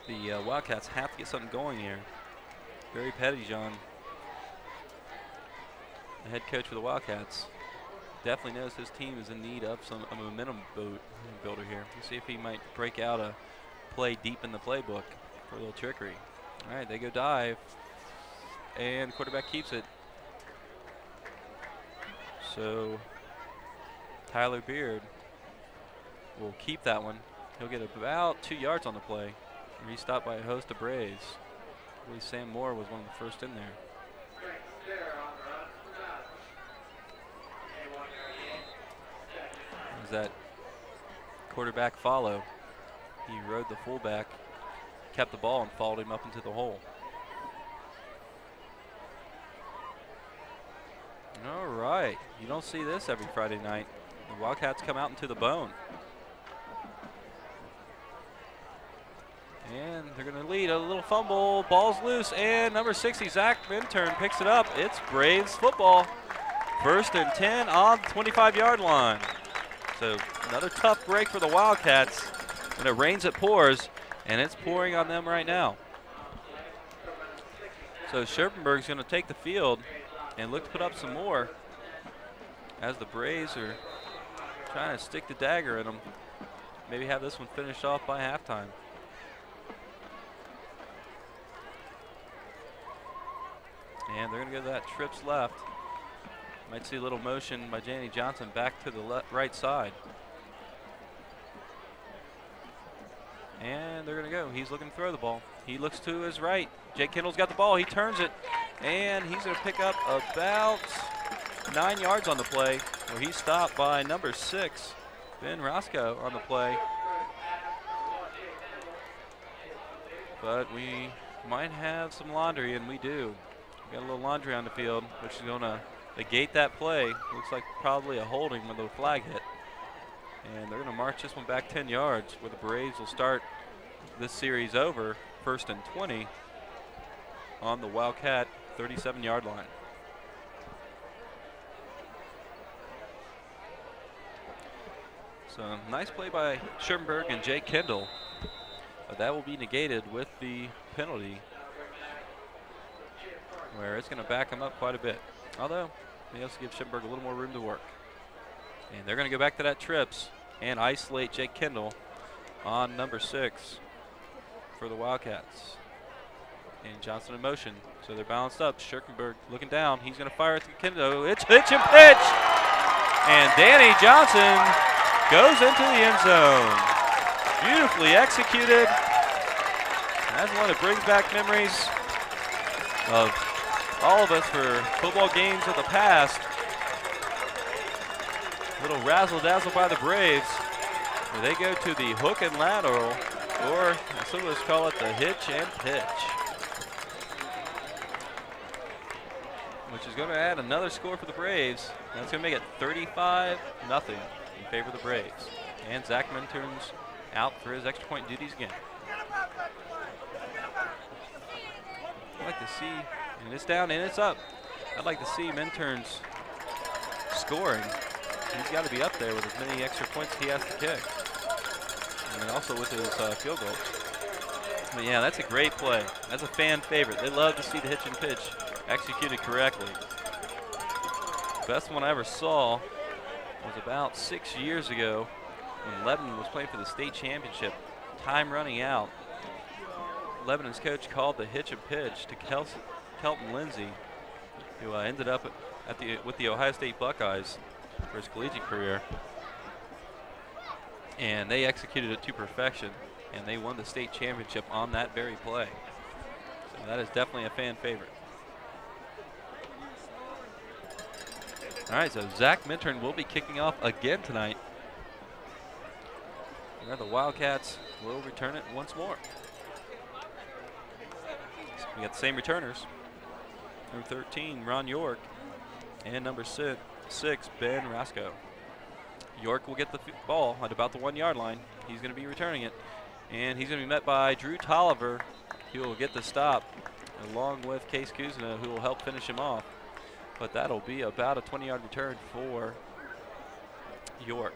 the Wildcats have to get something going here. Barry Pettyjohn, the head coach for the Wildcats, definitely knows his team is in need of a momentum builder here. Let's see if he might break out a play deep in the playbook for a little trickery. All right, they go dive, and the quarterback keeps it. So Tyler Beard will keep that one. He'll get about 2 yards on the play. He's stopped by a host of Braves. I believe Sam Moore was one of the first in there. As that quarterback follow, he rode the fullback, kept the ball, and followed him up into the hole. All right, you don't see this every Friday night. The Wildcats come out into the bone. And And they're going to lead a little fumble. Ball's loose, and number 60, Zach Minturn, picks it up. It's Braves football. 1st and 10 on the 25-yard line. So another tough break for the Wildcats. When it rains, it pours, and it's pouring on them right now. So Scherpenberg's going to take the field and look to put up some more as the Braves are trying to stick the dagger in them. Maybe have this one finished off by halftime. And they're going to go to that trips left. Might see a little motion by Danny Johnson back to the right side. And they're going to go. He's looking to throw the ball. He looks to his right. Jake Kendall's got the ball. He turns it. And he's going to pick up about 9 yards on the play, where he's stopped by number 6, Ben Roscoe, on the play. But we might have some laundry, and we do. We got a little laundry on the field, which is going to negate that play. Looks like probably a holding with a flag hit. And they're going to march this one back 10 yards, where the Braves will start this series over, 1st and 20 on the Wildcat 37-yard line. So nice play by Scherpenberg and Jake Kendall, but that will be negated with the penalty, where it's going to back him up quite a bit. Although, they also give Scherpenberg a little more room to work. And they're going to go back to that trips and isolate Jake Kendall on number 6 for the Wildcats. And Johnson in motion, so they're balanced up. Scherpenberg looking down. He's going to fire it to Kendall. It's pitch and pitch! And Danny Johnson goes into the end zone. Beautifully executed. That's one that brings back memories of all of us for football games of the past. Little razzle-dazzle by the Braves, where they go to the hook and lateral, or some of us call it the hitch and pitch, which is going to add another score for the Braves. That's going to make it 35-0 in favor of the Braves. And Zach Minturn's out for his extra point duties again. I'd like to see, and it's down and it's up. I'd like to see Minturn's scoring. He's got to be up there with as many extra points he has to kick. And also with his field goals. But yeah, that's a great play. That's a fan favorite. They love to see the hitch and pitch executed correctly. The best one I ever saw was about 6 years ago when Lebanon was playing for the state championship. Time running out. Lebanon's coach called the hitch and pitch to Kelton Lindsay, who ended up with the Ohio State Buckeyes for his collegiate career. And they executed it to perfection, and they won the state championship on that very play. So that is definitely a fan favorite. All right, so Zach Minturn will be kicking off again tonight. And the Wildcats will return it once more. So we got the same returners. Number 13, Ron York, and number 6, Ben Roscoe. York will get the ball at about the 1 yard line. He's going to be returning it, and he's going to be met by Drew Tolliver, who will get the stop, along with Case Kuzna, who will help finish him off. But that'll be about a 20-yard return for York.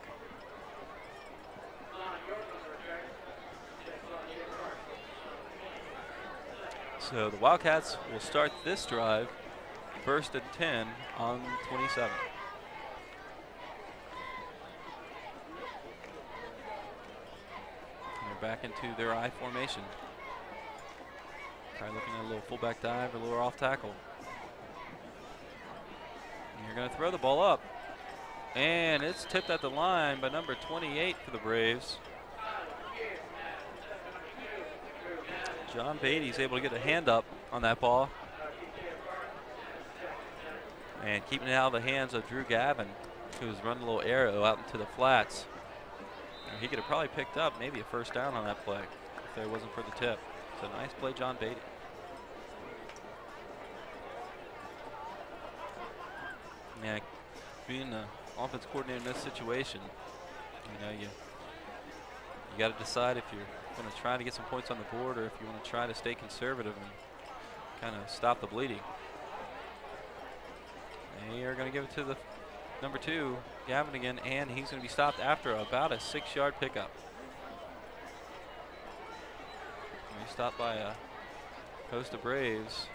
So the Wildcats will start this drive 1st and 10 on 27. Back into their I formation. Try looking at a little fullback dive or a little off tackle. And you're going to throw the ball up. And it's tipped at the line by number 28 for the Braves. John Beatty's able to get a hand up on that ball. And keeping it out of the hands of Drew Gavin, who's running a little arrow out into the flats. He could have probably picked up maybe a first down on that play if there wasn't for the tip. So nice play, John Beatty. Yeah, being the offense coordinator in this situation, you know, You got to decide if you're going to try to get some points on the board or if you want to try to stay conservative and kind of stop the bleeding. They are going to give it to the number 2, Gavin again, and he's going to be stopped after about a 6-yard pickup. He's stopped by a host of Braves.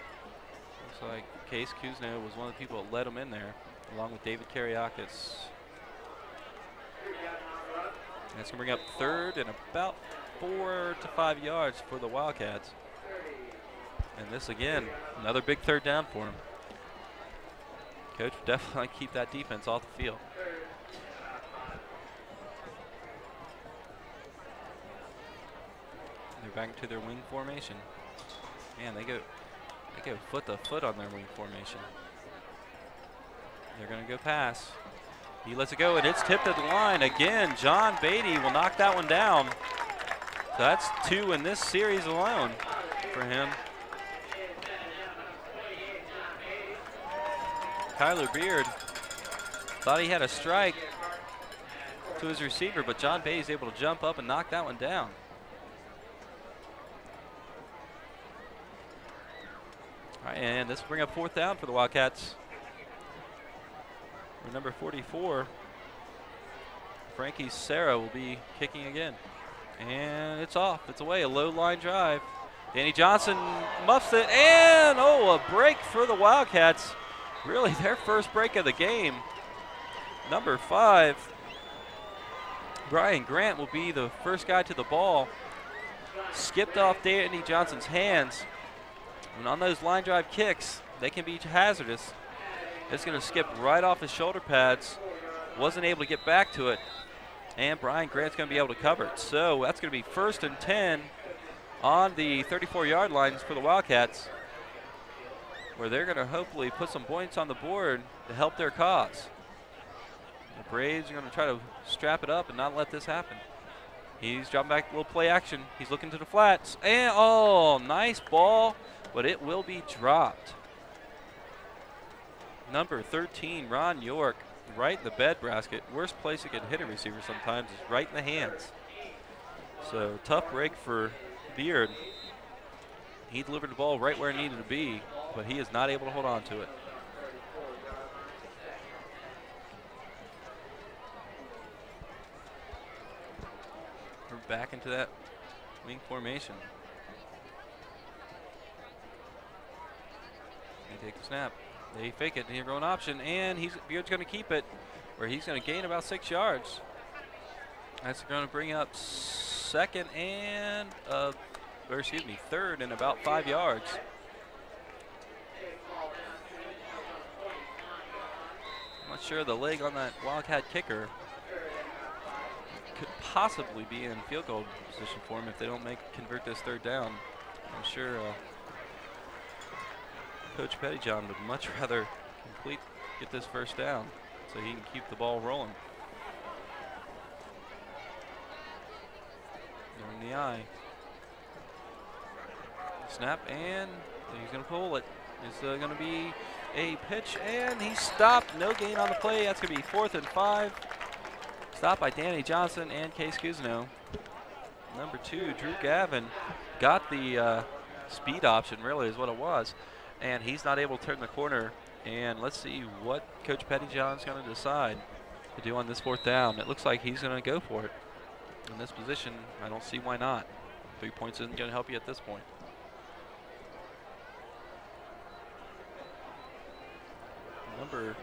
Looks like Case Kuzno was one of the people that led him in there, along with David Kariakis. That's going to bring up 3rd and about 4 to 5 yards for the Wildcats. And this again, another big 3rd down for him. Coach would definitely like to keep that defense off the field. They're back into their wing formation. Man, they go foot to foot on their wing formation. They're going to go pass. He lets it go, and it's tipped at the line. Again, John Beatty will knock that one down. So that's 2 in this series alone for him. Kyler Beard thought he had a strike to his receiver, but John Beatty's able to jump up and knock that one down. All right, and this will bring up 4th down for the Wildcats. Number 44, Frankie Serra, will be kicking again. And it's off. It's away. A low line drive. Danny Johnson muffs it. And, a break for the Wildcats. Really their first break of the game. Number 5, Brian Grant, will be the first guy to the ball. Skipped off Danny Johnson's hands. And on those line drive kicks, they can be hazardous. It's going to skip right off his shoulder pads. Wasn't able to get back to it. And Brian Grant's going to be able to cover it. So that's going to be 1st and 10 on the 34-yard lines for the Wildcats, where they're going to hopefully put some points on the board to help their cause. The Braves are going to try to strap it up and not let this happen. He's dropping back, a little play action. He's looking to the flats. And, nice ball, but it will be dropped. Number 13, Ron York, right in the bedbasket. Worst place you can hit a receiver sometimes is right in the hands. So tough break for Beard. He delivered the ball right where it needed to be, but he is not able to hold on to it. We're back into that wing formation. They take the snap. They fake it, hero an option, and Beard's going to keep it, where he's going to gain about 6 yards. That's going to bring up 2nd and, 3rd and about 5 yards. I'm not sure the leg on that Wildcat kicker could possibly be in field goal position for him if they don't convert this 3rd down. I'm sure Coach Pettyjohn would much rather get this 1st down so he can keep the ball rolling. Going the eye. Snap, and he's going to pull it. It's going to be a pitch, and he stopped. No gain on the play. That's going to be 4th and 5. Stopped by Danny Johnson and Case Kuzno. Number 2, Drew Gavin, got the speed option, really is what it was. And he's not able to turn the corner. And let's see what Coach Pettyjohn's going to decide to do on this 4th down. It looks like he's going to go for it. In this position, I don't see why not. 3 points isn't going to help you at this point. Number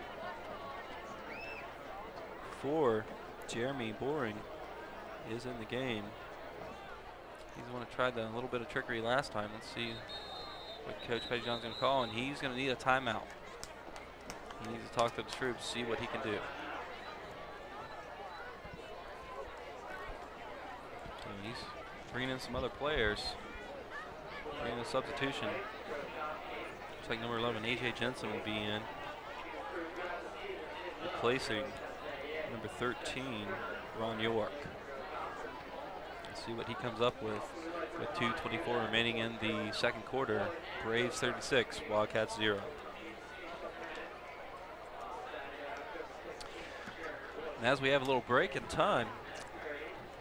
4, Jeremy Boring, is in the game. He's the one who tried a little bit of trickery last time. Let's see what Coach Pettyjohn's going to call, and he's going to need a timeout. He needs to talk to the troops, see what he can do. So he's bringing in some other players, bringing a substitution. Looks like number 11, AJ Jensen, will be in, replacing number 13, Ron York. Let's see what he comes up with 2:24 remaining in the 2nd quarter. Braves 36, Wildcats 0. And as we have a little break in time,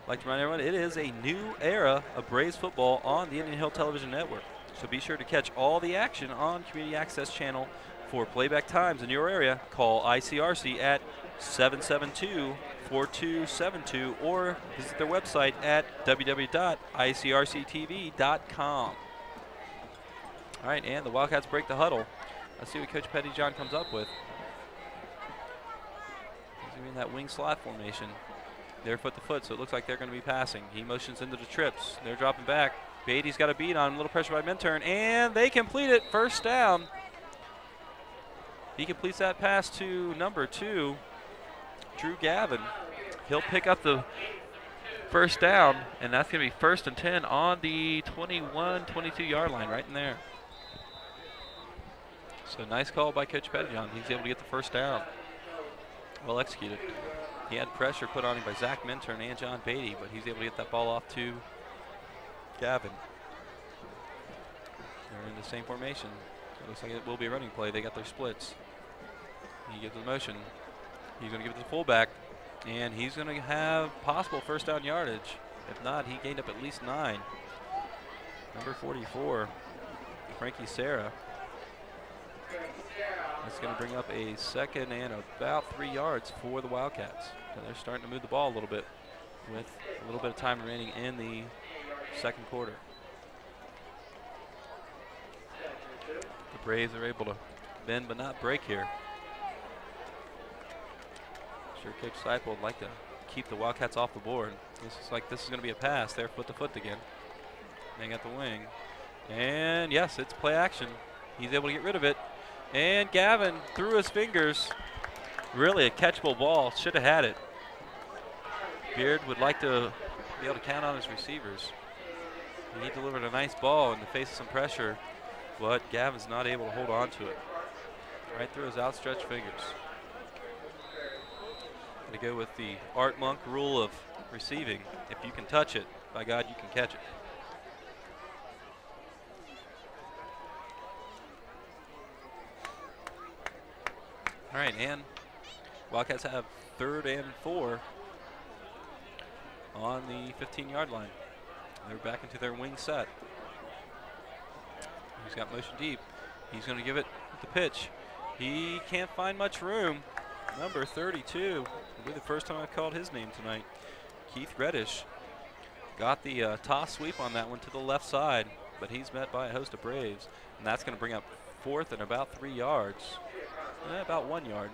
like to remind everyone, it is a new era of Braves football on the Indian Hill Television Network. So be sure to catch all the action on Community Access Channel. For playback times in your area, call ICRC at 772-4272 or visit their website at www.icrctv.com. All right, and the Wildcats break the huddle. Let's see what Coach Pettyjohn comes up with. He's going to be in that wing slot formation. They're foot to foot, so it looks like they're going to be passing. He motions into the trips. They're dropping back. Beatty's got a beat on him, a little pressure by Minturn, and they complete it. First down. He completes that pass to number 2, Drew Gavin. He'll pick up the first down, and that's going to be 1st and 10 on the 21, 22-yard line right in there. So nice call by Coach Pettyjohn. He's able to get the first down. Well executed. He had pressure put on him by Zach Minturn and John Beatty, but he's able to get that ball off to Gavin. They're in the same formation. It looks like it will be a running play. They got their splits. He gives the motion. He's going to give it to the fullback, and he's going to have possible first down yardage. If not, he gained up at least 9. Number 44, Frankie Serra. That's going to bring up a 2nd and about 3 yards for the Wildcats. So they're starting to move the ball a little bit with a little bit of time remaining in the second quarter. The Braves are able to bend but not break here. Sure, Coach Seipel would like to keep the Wildcats off the board. This is going to be a pass. They're foot to foot again. They got the wing. And yes, it's play action. He's able to get rid of it. And Gavin through his fingers. Really a catchable ball. Should have had it. Beard would like to be able to count on his receivers. He delivered a nice ball in the face of some pressure, but Gavin's not able to hold on to it. Right through his outstretched fingers. Going to go with the Art Monk rule of receiving. If you can touch it, by God, you can catch it. All right, and Wildcats have 3rd and 4 on the 15-yard line. They're back into their wing set. He's got motion deep. He's going to give it the pitch. He can't find much room. Number 32, it'll be the first time I've called his name tonight. Keith Reddish got the toss sweep on that one to the left side, but he's met by a host of Braves, and that's going to bring up 4th and about 3 yards. About 1 yard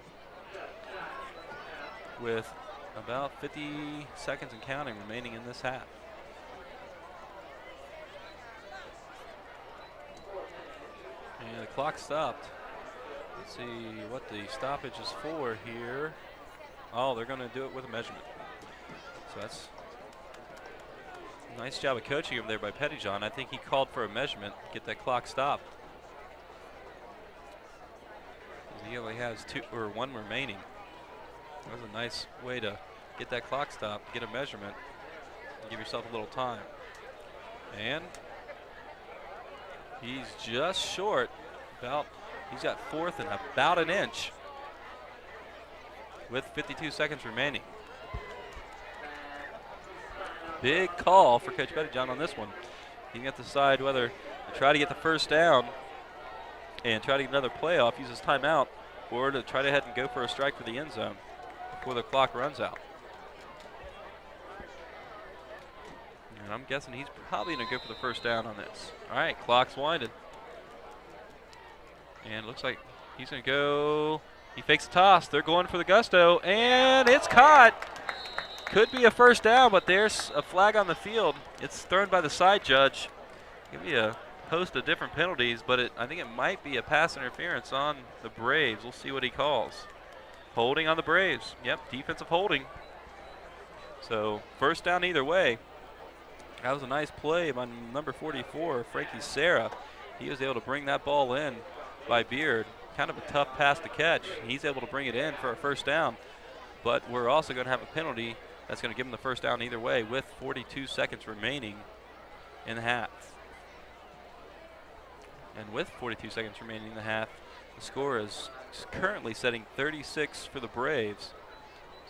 with about 50 seconds and counting remaining in this half. And the clock stopped. Let's see what the stoppage is for here. Oh, they're going to do it with a measurement. So that's a nice job of coaching him there by Pettyjohn. I think he called for a measurement to get that clock stopped. He only has 1 remaining. That was a nice way to get that clock stopped, get a measurement, and give yourself a little time. And he's just short. He's got 4th and about an inch with 52 seconds remaining. Big call for Coach Pettyjohn on this one. He can decide whether to try to get the first down and try to get another playoff, use his timeout, or to try to head and go for a strike for the end zone before the clock runs out. And I'm guessing he's probably going to go for the first down on this. All right, clock's winded. And it looks like he's going to go. He fakes the toss. They're going for the gusto, and it's caught. Could be a first down, but there's a flag on the field. It's thrown by the side judge. Give me a host of different penalties, but I think it might be a pass interference on the Braves. We'll see what he calls. Holding on the Braves. Yep, defensive holding. So first down either way. That was a nice play by number 44, Frankie Serra. He was able to bring that ball in by Beard. Kind of a tough pass to catch. He's able to bring it in for a first down, but we're also going to have a penalty that's going to give him the first down either way with 42 seconds remaining in the half. And with 42 seconds remaining in the half, the score is currently setting 36 for the Braves,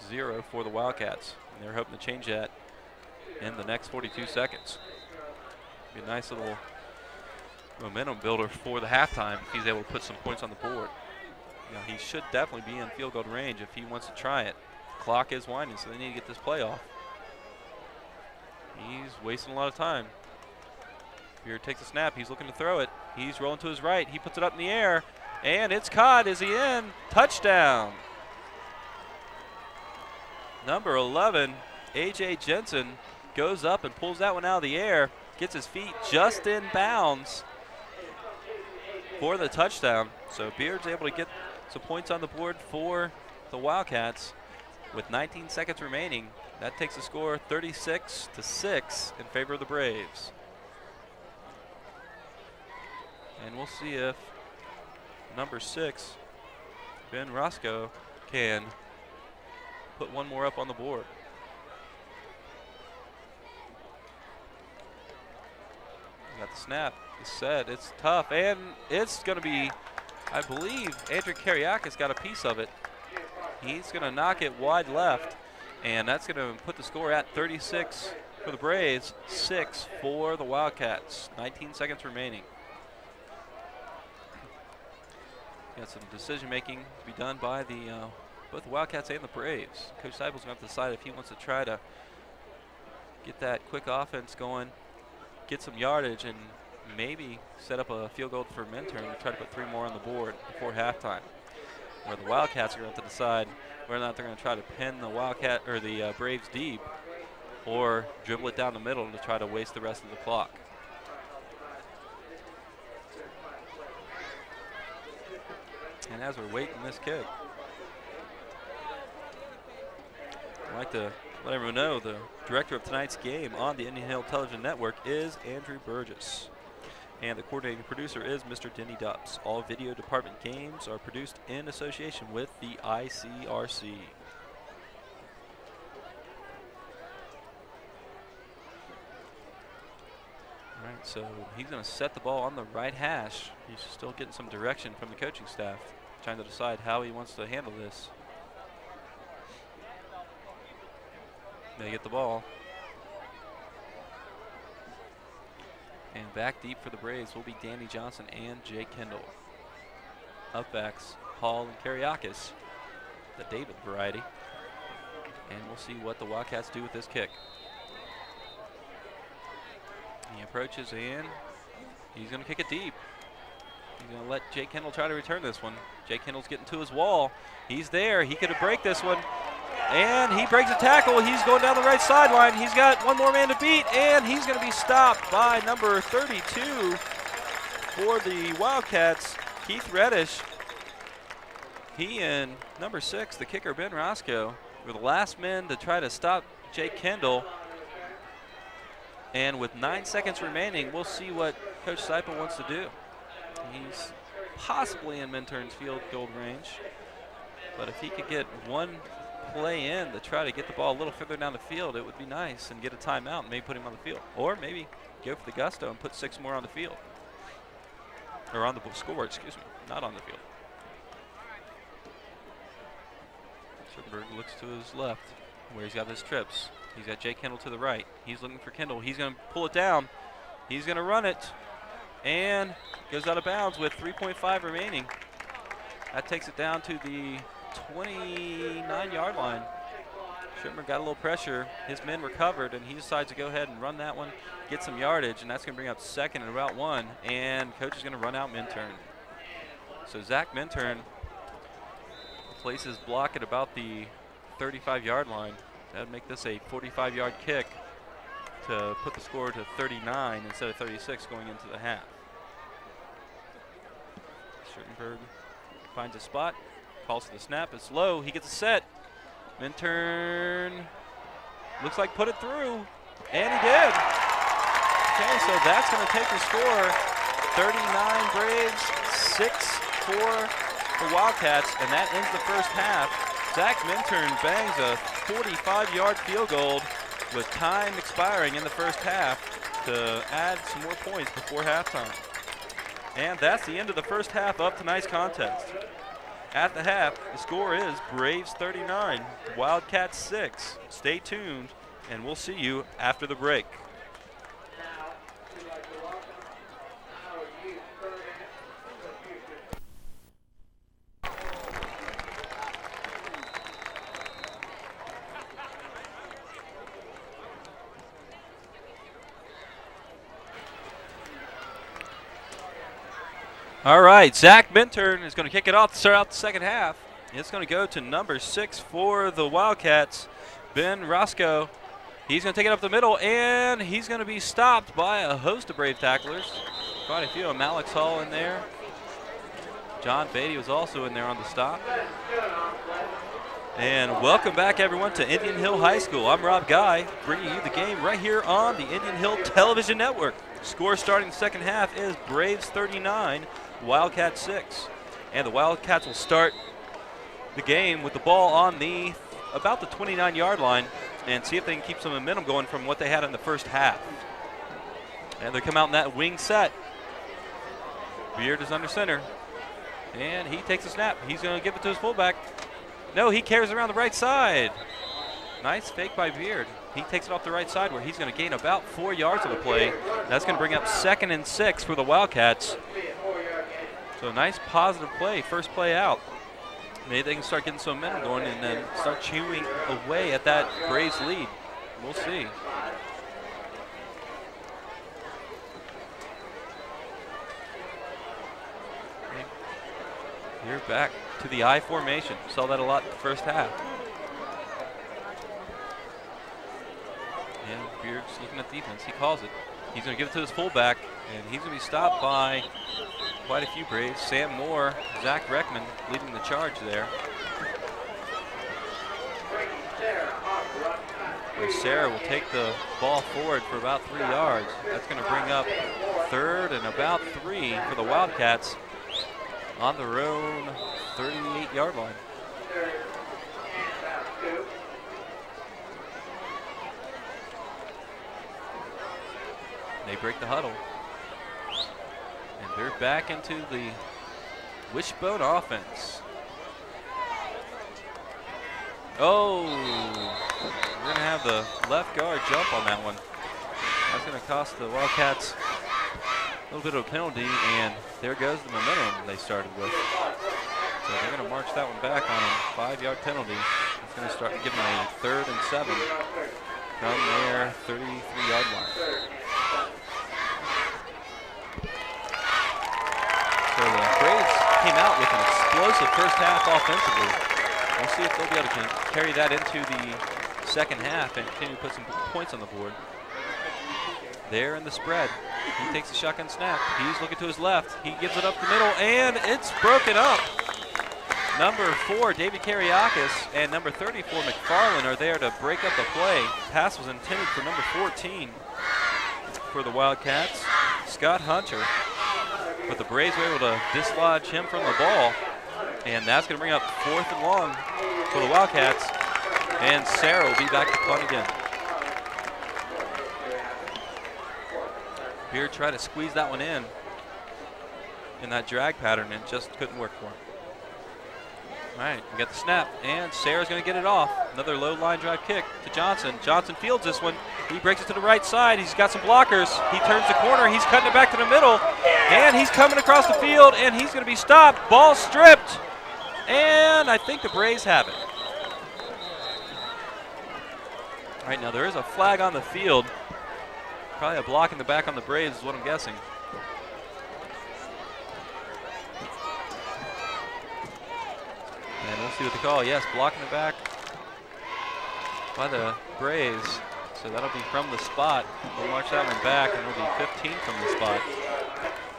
0 for the Wildcats. And they're hoping to change that in the next 42 seconds. Be a nice little momentum builder for the halftime if he's able to put some points on the board. You know, he should definitely be in field goal range if he wants to try it. The clock is winding, so they need to get this play off. He's wasting a lot of time. Beard takes a snap. He's looking to throw it. He's rolling to his right. He puts it up in the air, and it's caught. Is he in? Touchdown. Number 11, A.J. Jensen, goes up and pulls that one out of the air, gets his feet just in bounds for the touchdown. So Beard's able to get some points on the board for the Wildcats with 19 seconds remaining. That takes the score 36-6 in favor of the Braves. And we'll see if number 6, Ben Roscoe, can put one more up on the board. Got the snap. It's set. It's tough, and it's going to be, I believe, Andrew Karyakis got a piece of it. He's going to knock it wide left, and that's going to put the score at 36 for the Braves, 6 for the Wildcats. 19 seconds remaining. Got some decision making to be done by the both the Wildcats and the Braves. Coach Seibel's going to have to decide if he wants to try to get that quick offense going, get some yardage, and maybe set up a field goal for Minturn to try to put 3 more on the board before halftime. Where the Wildcats are going to have to decide whether or not they're going to try to pin the Wildcat or the Braves deep, or dribble it down the middle to try to waste the rest of the clock. And as we're waiting this kick, I'd like to let everyone know the director of tonight's game on the Indian Hill Television Network is Andrew Burgess. And the coordinating producer is Mr. Denny Dubs. All video department games are produced in association with the ICRC. All right, so he's going to set the ball on the right hash. He's still getting some direction from the coaching staff, trying to decide how he wants to handle this. They get the ball. And back deep for the Braves will be Danny Johnson and Jake Kendall. Upbacks, Hall and Karyakis, the David variety. And we'll see what the Wildcats do with this kick. He approaches and he's going to kick it deep. He's going to let Jake Kendall try to return this one. Jake Kendall's getting to his wall. He's there. He could have break this one. And he breaks a tackle. He's going down the right sideline. He's got one more man to beat, and he's going to be stopped by number 32 for the Wildcats, Keith Reddish. He and number 6, the kicker, Ben Roscoe, were the last men to try to stop Jake Kendall. And with 9 seconds remaining, we'll see what Coach Seipel wants to do. He's possibly in Minturn's field goal range, but if he could get one play in to try to get the ball a little further down the field, it would be nice, and get a timeout and maybe put him on the field. Or maybe go for the gusto and put 6 more on the field. Or on the scoreboard, excuse me, not on the field. Schuttenberg looks to his left where he's got his trips. He's got Jake Kendall to the right. He's looking for Kendall. He's going to pull it down. He's going to run it, and goes out of bounds with 3.5 remaining. That takes it down to the 29-yard line. Schuttenberg got a little pressure. His men recovered, and he decides to go ahead and run that one, get some yardage, and that's going to bring up second and about 1. And coach is going to run out Minturn. So Zach Minturn places block at about the 35-yard line. That would make this a 45-yard kick to put the score to 39 instead of 36 going into the half. Schuttenberg finds a spot, calls for the snap. It's low. He gets a set. Minturn looks like put it through, and he did. Okay, so that's going to take the score 39 Braves, 6 for the Wildcats, and that ends the first half. Zach Minturn bangs a 45-yard field goal with time expiring in the first half to add some more points before halftime. And that's the end of the first half of tonight's contest. At the half, the score is Braves 39, Wildcats 6. Stay tuned and we'll see you after the break. All right, Zach Minturn is going to kick it off to start out the second half. It's going to go to number 6 for the Wildcats, Ben Roscoe. He's going to take it up the middle, and he's going to be stopped by a host of Brave tacklers. Quite a few of them. Alex Hall in there. John Beatty was also in there on the stop. And welcome back, everyone, to Indian Hill High School. I'm Rob Guy, bringing you the game right here on the Indian Hill Television Network. Score starting the second half is Braves 39, Wildcats 6. And the Wildcats will start the game with the ball on about the 29-yard line and see if they can keep some momentum going from what they had in the first half. And they come out in that wing set. Beard is under center. And he takes a snap. He's going to give it to his fullback. No, he carries it around the right side. Nice fake by Beard. He takes it off the right side where he's going to gain about 4 yards on the play. That's going to bring up 2nd and 6 for the Wildcats. So nice positive play, first play out. Maybe they can start getting some momentum going and then start chewing away at that Braves lead. We'll see. Here back to the I formation. Saw that a lot in the first half. And Beard's looking at defense. He calls it. He's going to give it to his fullback, and he's going to be stopped by quite a few Braves. Sam Moore, Zach Reckman leading the charge there. Where Sarah will take the ball forward for about 3 yards. That's going to bring up 3rd and about 3 for the Wildcats on their own 38-yard line. They break the huddle. And they're back into the wishbone offense. Oh, we're going to have the left guard jump on that one. That's going to cost the Wildcats a little bit of a penalty, and there goes the momentum they started with. So they're going to march that one back on a 5-yard penalty. It's going to start giving them a 3rd and 7 from their 33-yard line. So the Braves came out with an explosive first half offensively. We'll see if they'll be able to carry that into the second half and continue to put some points on the board. There in the spread. He takes the shotgun snap. He's looking to his left. He gives it up the middle, and it's broken up. Number 4, David Kariakis, and number 34, McFarland, are there to break up the play. Pass was intended for number 14 for the Wildcats, Scott Hunter. But the Braves were able to dislodge him from the ball. And that's going to bring up 4th and long for the Wildcats. And Sarah will be back to punt again. Beard tried to squeeze that one in that drag pattern, and it just couldn't work for him. All right, we got the snap, and Sarah's going to get it off. Another low line drive kick to Johnson. Johnson fields this one. He breaks it to the right side. He's got some blockers. He turns the corner. He's cutting it back to the middle, and he's coming across the field, and he's going to be stopped. Ball stripped, and I think the Braves have it. All right, now there is a flag on the field. Probably a block in the back on the Braves is what I'm guessing. And we'll see what they call. Yes, block in the back by the Braves. So that'll be from the spot. We'll march that one back, and it'll be 15 from the spot.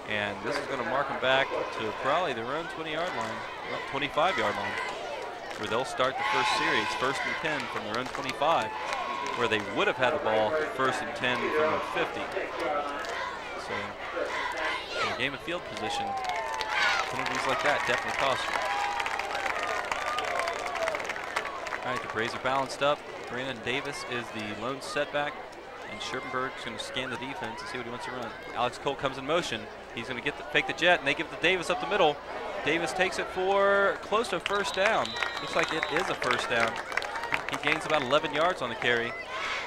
And this is going to mark them back to probably their own 20-yard line, 25-yard line, where they'll start the first series, 1st and 10 from their own 25, where they would have had the ball 1st and 10 from their 50. So in a game of field position, penalties like that definitely cost you. All right, the Braves are balanced up. Brandon Davis is the lone setback, and Scherpenberg's going to scan the defense and see what he wants to run. Alex Cole comes in motion. He's going to fake the jet, and they give it to Davis up the middle. Davis takes it for close to a 1st down. Looks like it is a 1st down. He gains about 11 yards on the carry.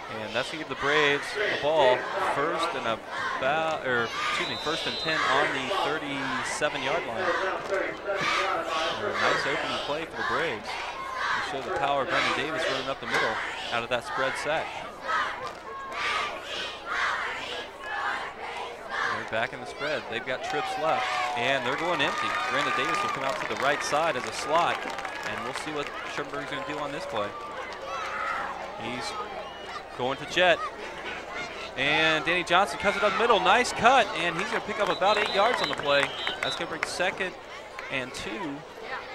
And that's going to give the Braves the ball first and 10 on the 37-yard line. A nice opening play for the Braves to show the power of Brendan Davis running up the middle out of that spread set. They're back in the spread. They've got trips left, and they're going empty. Brendan Davis will come out to the right side as a slot, and we'll see what Scherpenberg's going to do on this play. He's going to jet, and Danny Johnson cuts it up the middle. Nice cut, and he's going to pick up about 8 yards on the play. That's going to bring 2nd and 2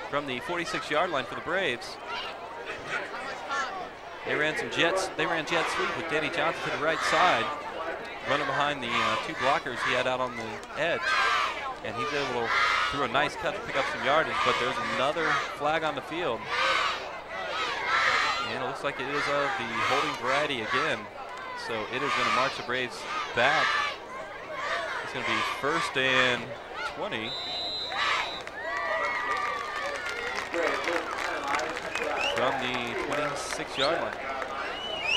from the 46-yard line for the Braves. They ran jet sweep with Danny Johnson to the right side, running behind the 2 blockers he had out on the edge, and he's able to, through a nice cut, to pick up some yardage. But there's another flag on the field. And it looks like it is of the holding variety again. So it is going to march the Braves back. It's going to be 1st and 20. From the 26-yard line.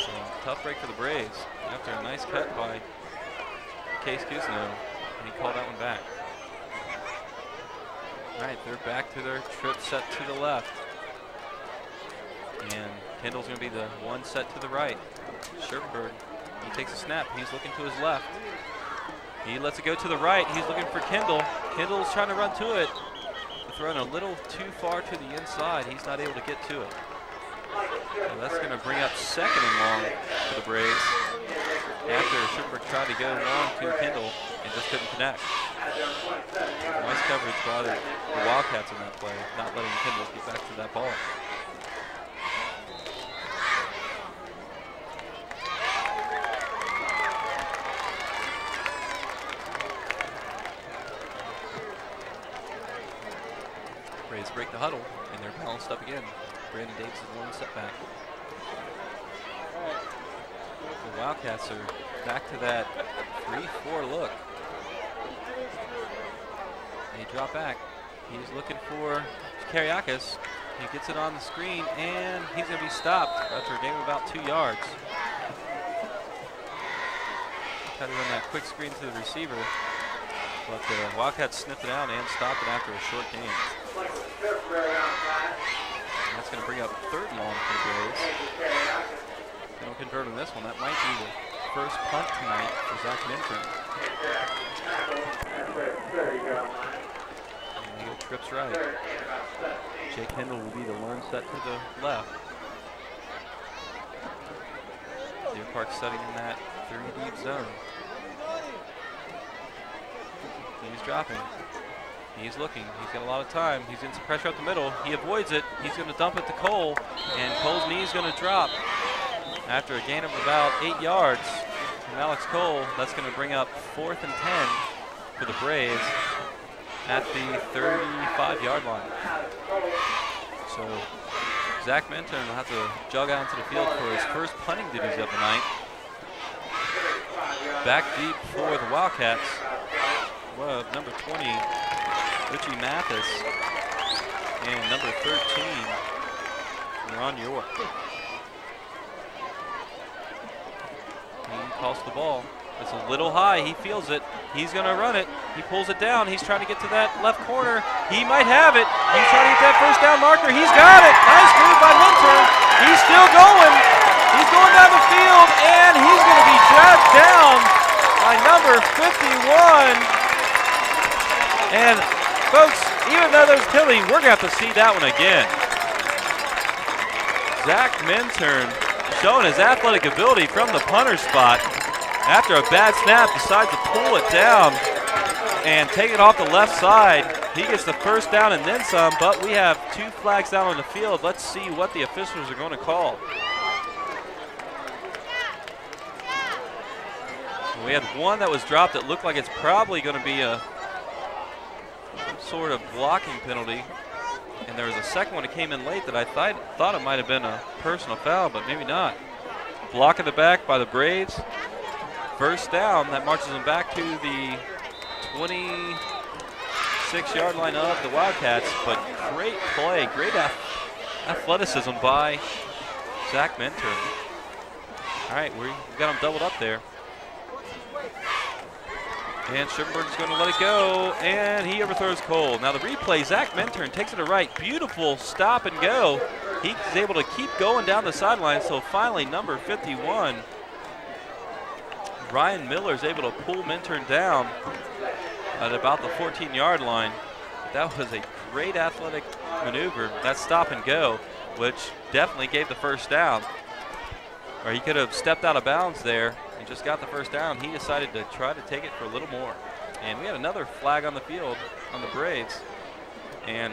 So tough break for the Braves after a nice cut by Case Cousineau. And he called that one back. All right, they're back to their trip set to the left. And Kendall's going to be the one set to the right. Scherpenberg, he takes a snap. He's looking to his left. He lets it go to the right. He's looking for Kendall. Kendall's trying to run to it. Thrown a little too far to the inside. He's not able to get to it. So that's going to bring up 2nd and long for the Braves after Scherpenberg tried to go long to Kendall and just couldn't connect. Nice coverage by the Wildcats on that play, not letting Kendall get back to that ball. Braves break the huddle, and they're balanced up again. Brandon Davis is one setback. The Wildcats are back to that 3-4 look. They drop back. He's looking for Kariakis. He gets it on the screen, and he's going to be stopped after a gain of about 2 yards. Tried to run that quick screen to the receiver, but the Wildcats sniffed it out and stopped it after a short gain. And that's going to bring up 3rd and long for the Braves. They don't convert on this one. That might be the first punt tonight for Zach Minton. And he gets trips right. Jake Kendall will be the lone set to the left. Deer Park setting in that 3 deep zone. He's dropping. He's looking. He's got a lot of time. He's in some pressure up the middle. He avoids it. He's going to dump it to Cole, and Cole's knee is going to drop. After a gain of about 8 yards from Alex Cole, that's going to bring up 4th and 10 for the Braves at the 35-yard line. So Zach Minton will have to jog out into the field for his first punting duties of the night. Back deep for the Wildcats. Well, number 20, Richie Mathis, and number 13, Ron York. He calls the ball. It's a little high. He feels it. He's going to run it. He pulls it down. He's trying to get to that left corner. He might have it. He's trying to get that first down marker. He's got it. Nice move by Minton. He's still going. He's going down the field, and he's going to be dragged down by number 51. And folks, even though there's penalty, we're going to have to see that one again. Zach Minturn showing his athletic ability from the punter spot. After a bad snap, decides to pull it down and take it off the left side. He gets the first down and then some, but we have 2 flags down on the field. Let's see what the officials are going to call. We had one that was dropped that looked like it's probably going to be some sort of blocking penalty. And there was a second one that came in late that I thought it might have been a personal foul, but maybe not. Block in the back by the Braves. First down, that marches them back to the 26-yard line of the Wildcats. But great play, great athleticism by Zach Minturn. All right, we got him doubled up there. And Schifferberg's going to let it go, and he overthrows Cole. Now the replay, Zach Minturn takes it to right. Beautiful stop and go. He's able to keep going down the sideline, so finally number 51, Ryan Miller, is able to pull Minturn down at about the 14-yard line. That was a great athletic maneuver, that stop and go, which definitely gave the first down. Or he could have stepped out of bounds there and just got the first down. He decided to try to take it for a little more. And we had another flag on the field on the Braves. And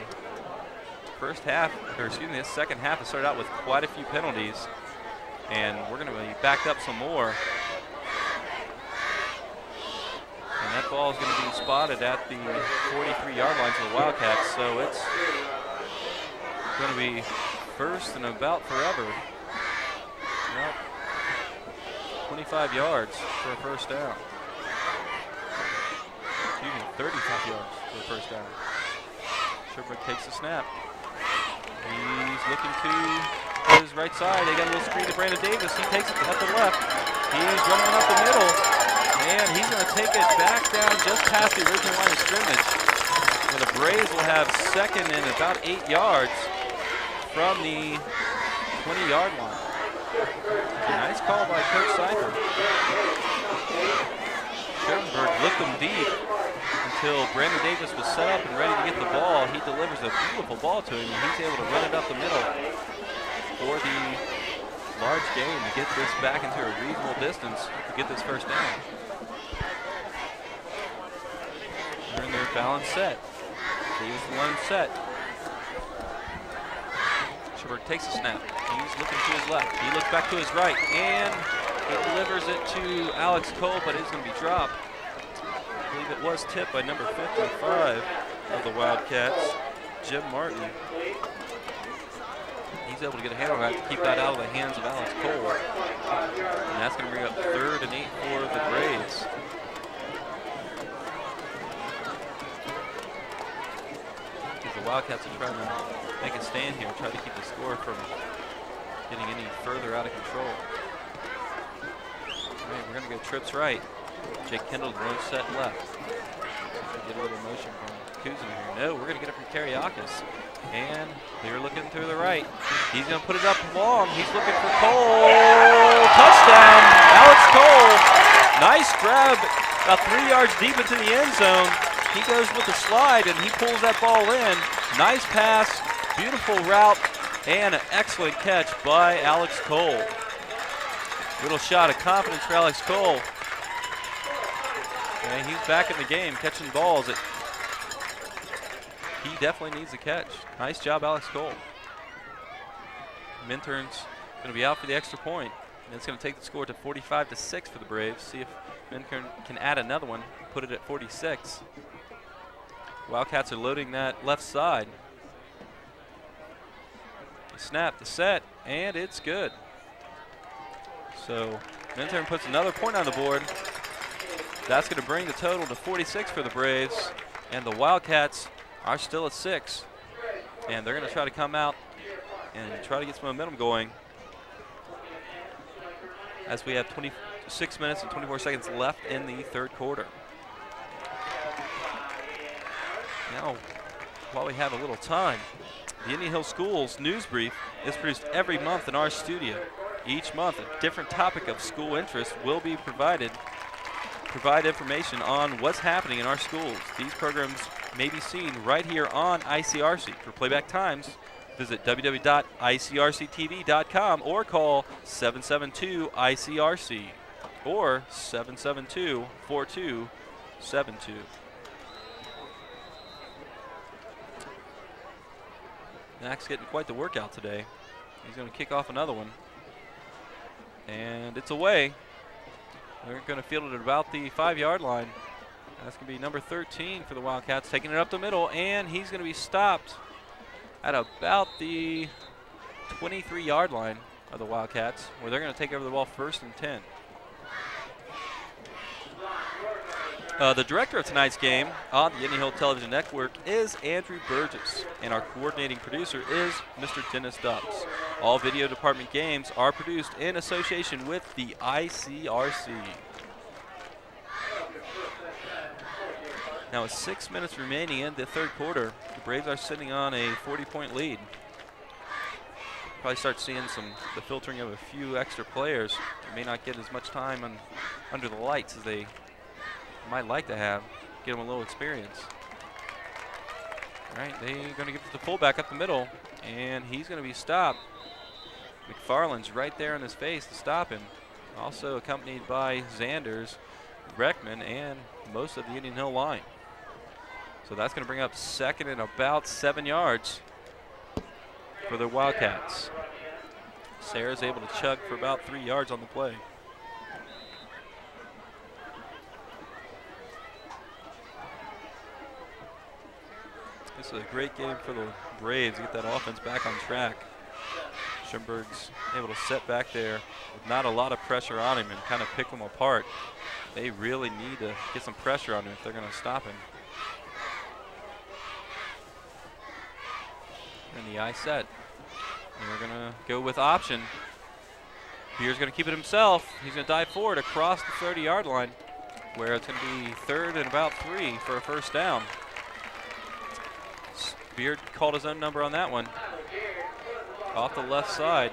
this second half has started out with quite a few penalties. And we're going to be backed up some more. And that ball is going to be spotted at the 43-yard line to the Wildcats. So it's going to be first and about forever. Well, 25 yards for a first down. Excuse me, 35 yards for a first down. Sherbrooke takes the snap. He's looking to his right side. They got a little screen to Brandon Davis. He takes it up the left. He's running up the middle. And he's going to take it back down just past the original line of scrimmage. And the Braves will have second and about 8 yards from the 20-yard line. Nice call by Coach Seifert. Scherbenberg looked him deep until Brandon Davis was set up and ready to get the ball. He delivers a beautiful ball to him, and he's able to run it up the middle for the large gain to get this back into a reasonable distance to get this first down. They're in their balance set. Davis the lone set. Scherbenberg takes a snap. He's looking to his left. He looks back to his right, and he delivers it to Alex Cole, but it's going to be dropped. I believe it was tipped by number 55 of the Wildcats, Jim Martin. He's able to get a handle on that to keep that out of the hands of Alex Cole. And that's going to bring up 3rd and 8 for the Braves. Because the Wildcats are trying to make a stand here, try to keep the score from getting any further out of control. All right, we're going to go trips right. Jake Kendall, run set left. Get a little motion from Kuzma here. No, we're going to get it from Kariakis. And they're looking to the right. He's going to put it up long. He's looking for Cole. Touchdown, Alex Cole. Nice grab, about 3 yards deep into the end zone. He goes with the slide, and he pulls that ball in. Nice pass, beautiful route, and an excellent catch by Alex Cole. Little shot of confidence for Alex Cole. And he's back in the game, catching balls. He definitely needs a catch. Nice job, Alex Cole. Minturn's going to be out for the extra point. And it's going to take the score to 45-6 for the Braves. See if Minturn can add another one, put it at 46. Wildcats are loading that left side. The snap, the set, and it's good. So Minturn puts another point on the board. That's going to bring the total to 46 for the Braves. And the Wildcats are still at 6. And they're going to try to come out and try to get some momentum going as we have 26 minutes and 24 seconds left in the third quarter. Now, while we have a little time, the Indian Hill Schools News Brief is produced every month in our studio. Each month, a different topic of school interest will be provided. Provide information on what's happening in our schools. These programs may be seen right here on ICRC. For playback times, visit www.icrctv.com or call 772-ICRC or 772-4272. Mac's getting quite the workout today. He's going to kick off another one. And it's away. They're going to field it at about the 5-yard line. That's going to be number 13 for the Wildcats, taking it up the middle, and he's going to be stopped at about the 23-yard line of the Wildcats, where they're going to take over the ball 1st and 10. The director of tonight's game on the Indian Hill Television Network is Andrew Burgess, and our coordinating producer is Mr. Dennis Dubs. All video department games are produced in association with the ICRC. Now with 6 minutes remaining in the third quarter, the Braves are sitting on a 40-point lead. Probably start seeing the filtering of a few extra players. They may not get as much time under the lights as they might like to have. Get them a little experience. All right, they're going to give it to the fullback up the middle, and he's going to be stopped. McFarland's right there in his face to stop him. Also accompanied by Zanders, Reckman, and most of the Indian Hill line. So that's going to bring up second and about 7 yards for the Wildcats. Sarah's able to chug for about 3 yards on the play. This is a great game for the Braves to get that offense back on track. Schoenberg's able to set back there with not a lot of pressure on him and kind of pick them apart. They really need to get some pressure on him if they're going to stop him. And the eye set. And we're going to go with option. Beer's going to keep it himself. He's going to dive forward across the 30-yard line, where it's going to be third and about 3 for a first down. Beard called his own number on that one. Off the left side.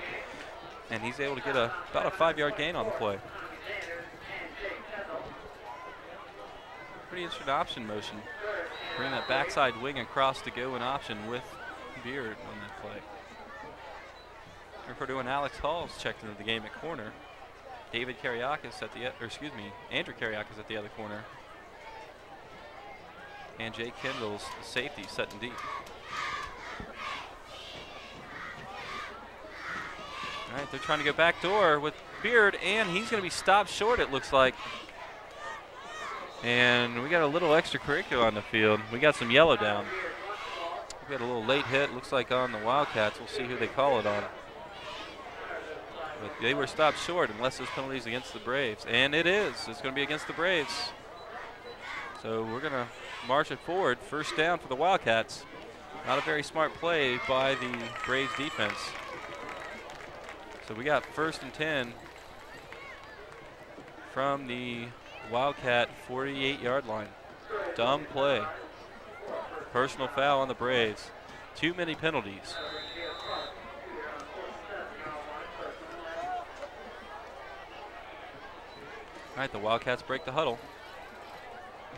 And he's able to get about a 5-yard gain on the play. Pretty interesting option motion. Bring that backside wing across to go in option with Beard on that play. We're doing Alex Hall's checked into the game at corner. Andrew Karyakis at the other corner. And Jake Kendall's safety set and deep. All right, they're trying to go back door with Beard, and he's going to be stopped short, it looks like. And we got a little extracurricular on the field. We got some yellow down. We got a little late hit, looks like on the Wildcats. We'll see who they call it on. But they were stopped short unless there's penalties against the Braves. And it is. It's going to be against the Braves. So we're going to march it forward. First down for the Wildcats. Not a very smart play by the Braves defense. So we got 1st and 10 from the Wildcat 48-yard line. Dumb play. Personal foul on the Braves. Too many penalties. All right, the Wildcats break the huddle.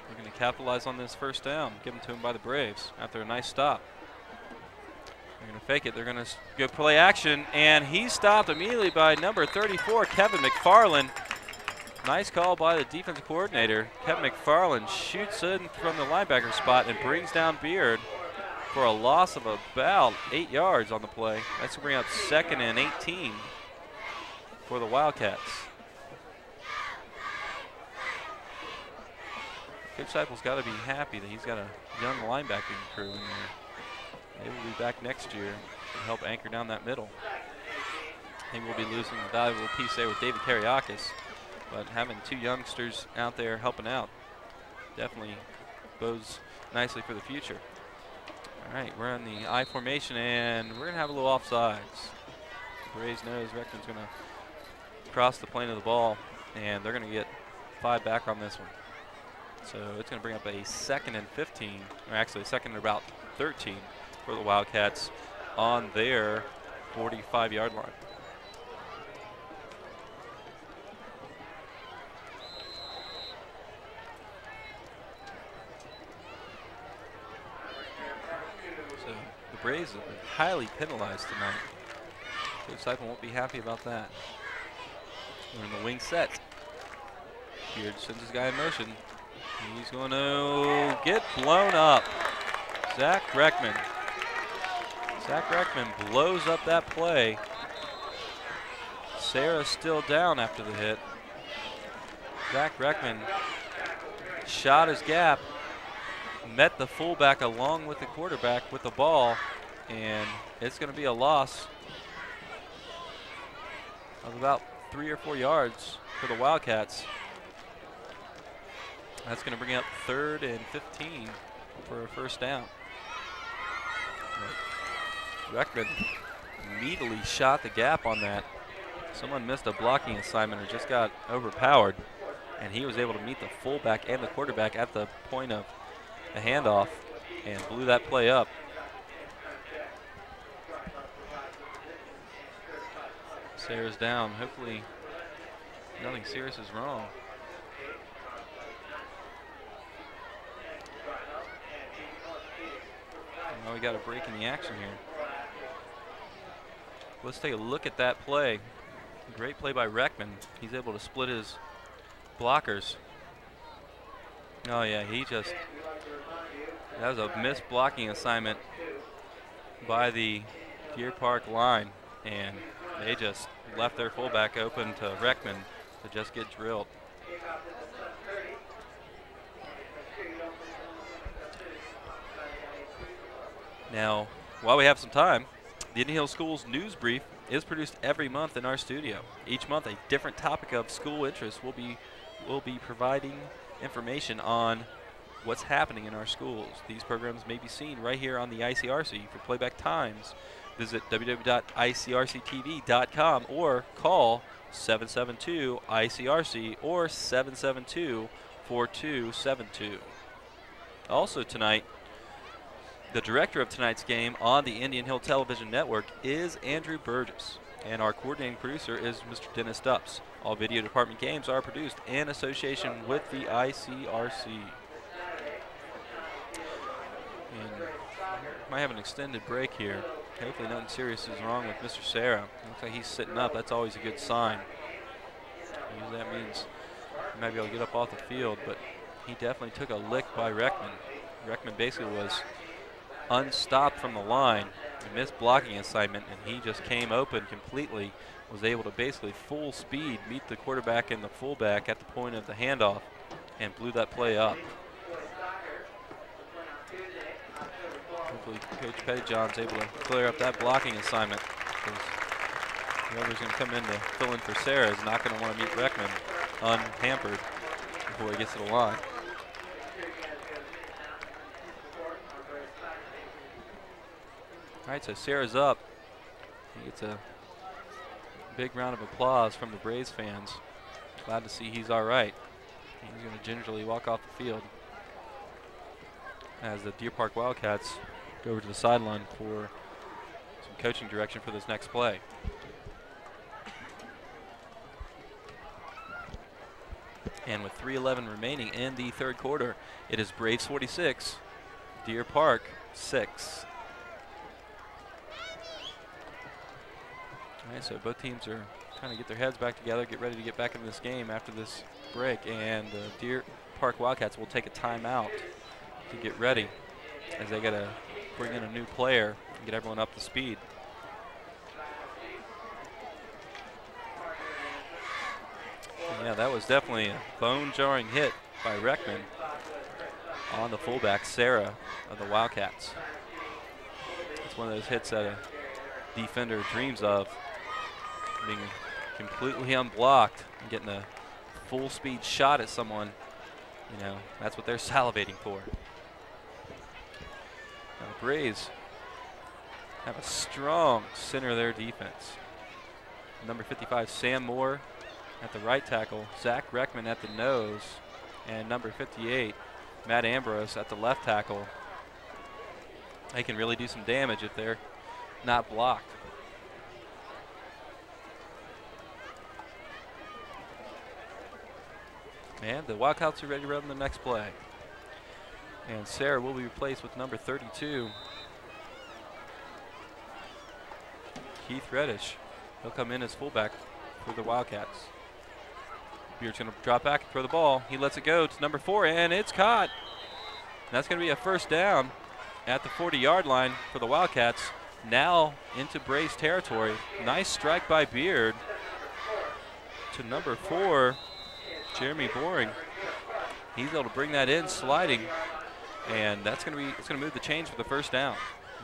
They're going to capitalize on this first down, given to them by the Braves after a nice stop. They're going to fake it. They're going to go play action, and he's stopped immediately by number 34, Kevin McFarland. Nice call by the defensive coordinator. Kevin McFarland shoots in from the linebacker spot and brings down Beard for a loss of about 8 yards on the play. That's going to bring up 2nd and 18 for the Wildcats. Coach Seipel's got to be happy that he's got a young linebacking crew in there. They will be back next year to help anchor down that middle. I think we'll be losing a valuable piece there with David Karyakis, but having 2 youngsters out there helping out definitely bodes nicely for the future. All right, we're in the I formation, and we're going to have a little offsides. Braves knows Reckman's going to cross the plane of the ball, and they're going to get 5 back on this one. So it's going to bring up a 2nd and 15, or actually a 2nd and about 13 for the Wildcats on their 45-yard line. So the Braves have been highly penalized tonight. Coach Seipel won't be happy about that. We're in the wing set. Beard sends his guy in motion. He's going to get blown up. Zach Reckman. Zach Reckman blows up that play. Sarah's still down after the hit. Zach Reckman shot his gap, met the fullback along with the quarterback with the ball, and it's going to be a loss of about 3 or 4 yards for the Wildcats. That's going to bring up 3rd and 15 for a first down. Reckman immediately shot the gap on that. Someone missed a blocking assignment or just got overpowered, and he was able to meet the fullback and the quarterback at the point of the handoff and blew that play up. Sarah's down. Hopefully nothing serious is wrong. Now we got a break in the action here. Let's take a look at that play. Great play by Reckman. He's able to split his blockers. Oh yeah, that was a missed blocking assignment by the Deer Park line, and they just left their fullback open to Reckman to just get drilled. Now, while we have some time, the Indian Hill Schools News Brief is produced every month in our studio. Each month, a different topic of school interest will be providing information on what's happening in our schools. These programs may be seen right here on the ICRC. For playback times, visit www.icrctv.com or call 772-ICRC or 772-4272. Also tonight, the director of tonight's game on the Indian Hill Television Network is Andrew Burgess, and our coordinating producer is Mr. Dennis Dupps. All video department games are produced in association with the ICRC. And might have an extended break here. Hopefully nothing serious is wrong with Mr. Sarah. Looks like he's sitting up. That's always a good sign. Usually that means he might be able to get up off the field, but he definitely took a lick by Reckman. Reckman basically was unstopped from the line, a missed blocking assignment, and he just came open completely, was able to basically full speed meet the quarterback and the fullback at the point of the handoff and blew that play up. Hopefully Coach Pettyjohn's able to clear up that blocking assignment, because whoever's going to come in to fill in for Sarah is not going to want to meet Reckman unhampered before he gets to the line. All right, so Sarah's up. He gets a big round of applause from the Braves fans. Glad to see he's all right. He's going to gingerly walk off the field as the Deer Park Wildcats go over to the sideline for some coaching direction for this next play. And with 3:11 remaining in the third quarter, it is Braves 46, Deer Park 6. All right, so both teams are trying to get their heads back together, get ready to get back into this game after this break, and the Deer Park Wildcats will take a timeout to get ready as they got to bring in a new player and get everyone up to speed. And yeah, that was definitely a bone-jarring hit by Reckman on the fullback, Sarah, of the Wildcats. It's one of those hits that a defender dreams of, being completely unblocked and getting a full-speed shot at someone. You know, that's what they're salivating for. Now the Braves have a strong center of their defense. Number 55, Sam Moore at the right tackle, Zach Reckman at the nose, and number 58, Matt Ambrose at the left tackle. They can really do some damage if they're not blocked. And the Wildcats are ready to run the next play. And Sarah will be replaced with number 32, Keith Reddish. He'll come in as fullback for the Wildcats. Beard's going to drop back and throw the ball. He lets it go to number 4, and it's caught. And that's going to be a first down at the 40-yard line for the Wildcats. Now into Braves territory. Nice strike by Beard to number 4, Jeremy Boring. He's able to bring that in, sliding, and it's going to move the chains for the first down.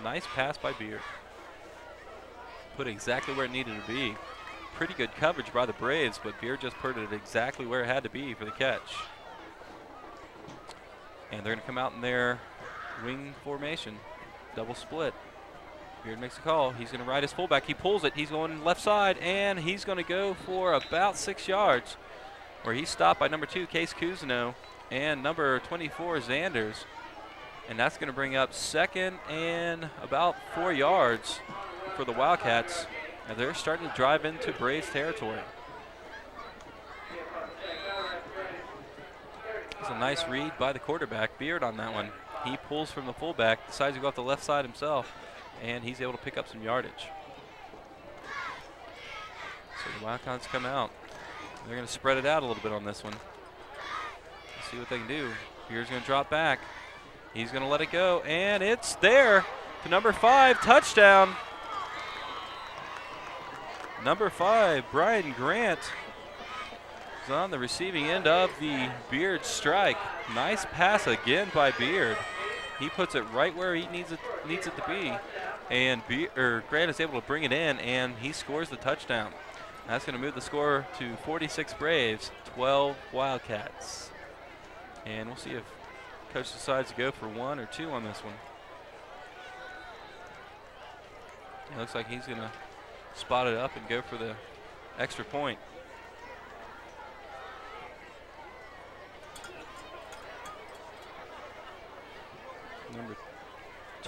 Nice pass by Beard. Put it exactly where it needed to be. Pretty good coverage by the Braves, but Beard just put it exactly where it had to be for the catch. And they're going to come out in their wing formation, double split. Beard makes a call. He's going to ride his fullback. He pulls it. He's going left side, and he's going to go for about 6 yards, where he's stopped by number 2, Case Cousineau, and number 24, Zanders. And that's going to bring up 2nd and about 4 yards for the Wildcats. And they're starting to drive into Braves territory. It's a nice read by the quarterback, Beard, on that one. He pulls from the fullback, decides to go off the left side himself, and he's able to pick up some yardage. So the Wildcats come out. They're going to spread it out a little bit on this one. Let's see what they can do. Beard's going to drop back. He's going to let it go, and it's there to number 5, touchdown. Number 5, Brian Grant, is on the receiving end of the Beard strike. Nice pass again by Beard. He puts it right where he needs it to be, and Grant is able to bring it in, and he scores the touchdown. That's going to move the score to 46 Braves, 12 Wildcats. And we'll see if coach decides to go for 1 or 2 on this one. It looks like he's going to spot it up and go for the extra point. Number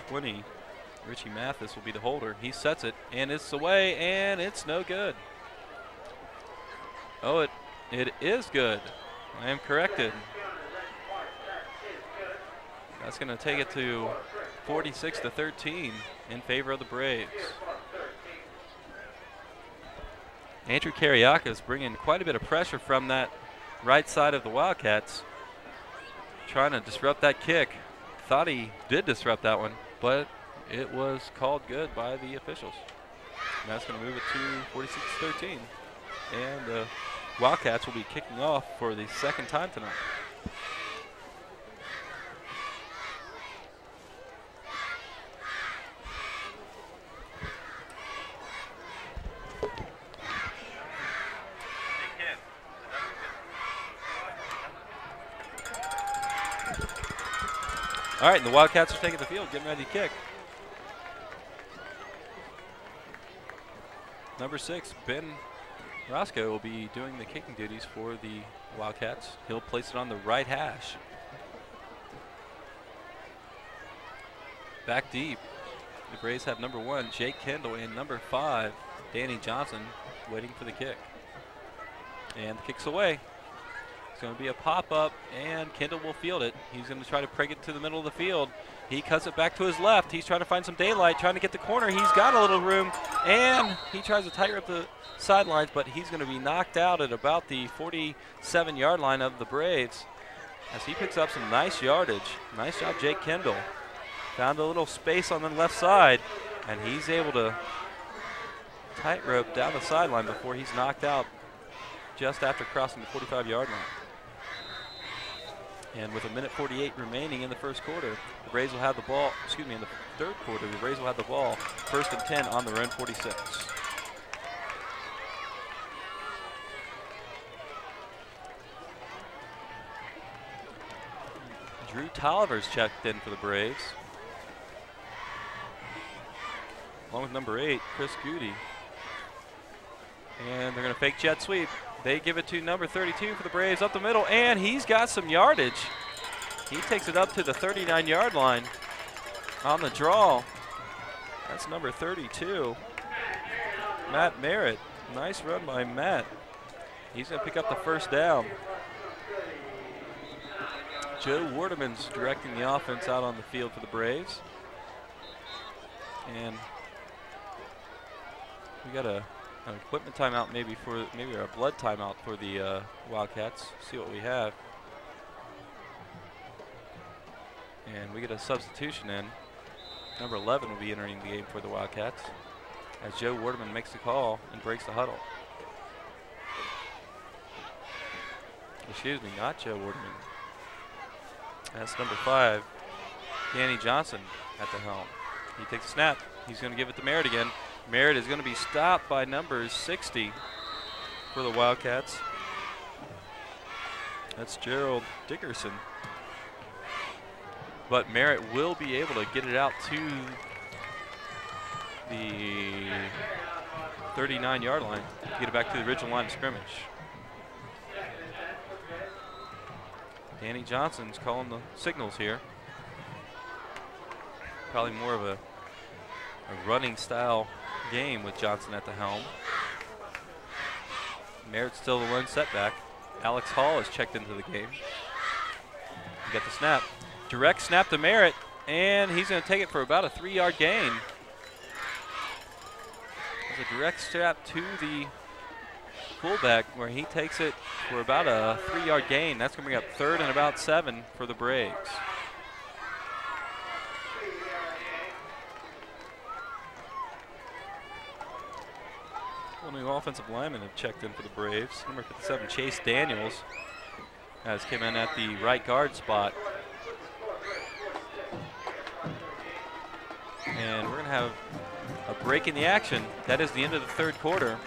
20, Richie Mathis, will be the holder. He sets it, and it's away, and it's no good. Oh, it is good. I am corrected. That's going to take it to 46-13 in favor of the Braves. Andrew Kariaka is bringing quite a bit of pressure from that right side of the Wildcats, trying to disrupt that kick. Thought he did disrupt that one, but it was called good by the officials. And that's going to move it to 46-13. And the Wildcats will be kicking off for the 2nd time tonight. All right, and the Wildcats are taking the field, getting ready to kick. Number 6, Ben Roscoe, will be doing the kicking duties for the Wildcats. He'll place it on the right hash. Back deep, the Braves have number 1, Jake Kendall, and number 5, Danny Johnson, waiting for the kick. And the kick's away. It's going to be a pop-up, and Kendall will field it. He's going to try to peg it to the middle of the field. He cuts it back to his left. He's trying to find some daylight, trying to get the corner. He's got a little room, and he tries to tighten up the sidelines, but he's going to be knocked out at about the 47-yard line of the Braves as he picks up some nice yardage. Nice job, Jake Kendall. Found a little space on the left side, and he's able to tightrope down the sideline before he's knocked out just after crossing the 45-yard line. And with 1:48 remaining in the first quarter, the Braves will have the ball, in the third quarter, the Braves will have the ball 1st and 10 on their own 46. Drew Tolliver's checked in for the Braves, along with number 8, Chris Goody. And they're going to fake jet sweep. They give it to number 32 for the Braves up the middle, and he's got some yardage. He takes it up to the 39-yard line on the draw. That's number 32, Matt Merritt. Nice run by Matt. He's going to pick up the 1st down. Joe Wardeman's directing the offense out on the field for the Braves. And we got an equipment timeout, maybe a blood timeout for the Wildcats. See what we have. And we get a substitution in. Number 11 will be entering the game for the Wildcats as Joe Wardeman makes the call and breaks the huddle. Excuse me, not Joe Wardeman. That's number 5, Danny Johnson at the helm. He takes a snap. He's going to give it to Merritt again. Merritt is going to be stopped by number 60 for the Wildcats. That's Gerald Dickerson. But Merritt will be able to get it out to the 39-yard line to get it back to the original line of scrimmage. Danny Johnson's calling the signals here. Probably more of a running style game with Johnson at the helm. Merritt's still the lone setback. Alex Hall has checked into the game. You got the snap. Direct snap to Merritt, and he's going to take it for about a 3-yard gain. There's a direct snap to the fullback where he takes it for about a 3-yard gain. That's going to bring up 3rd and about 7 for the Braves. New offensive linemen have checked in for the Braves. Number 57, Chase Daniels, has came in at the right guard spot. And we're going to have a break in the action. That is the end of the 3rd quarter.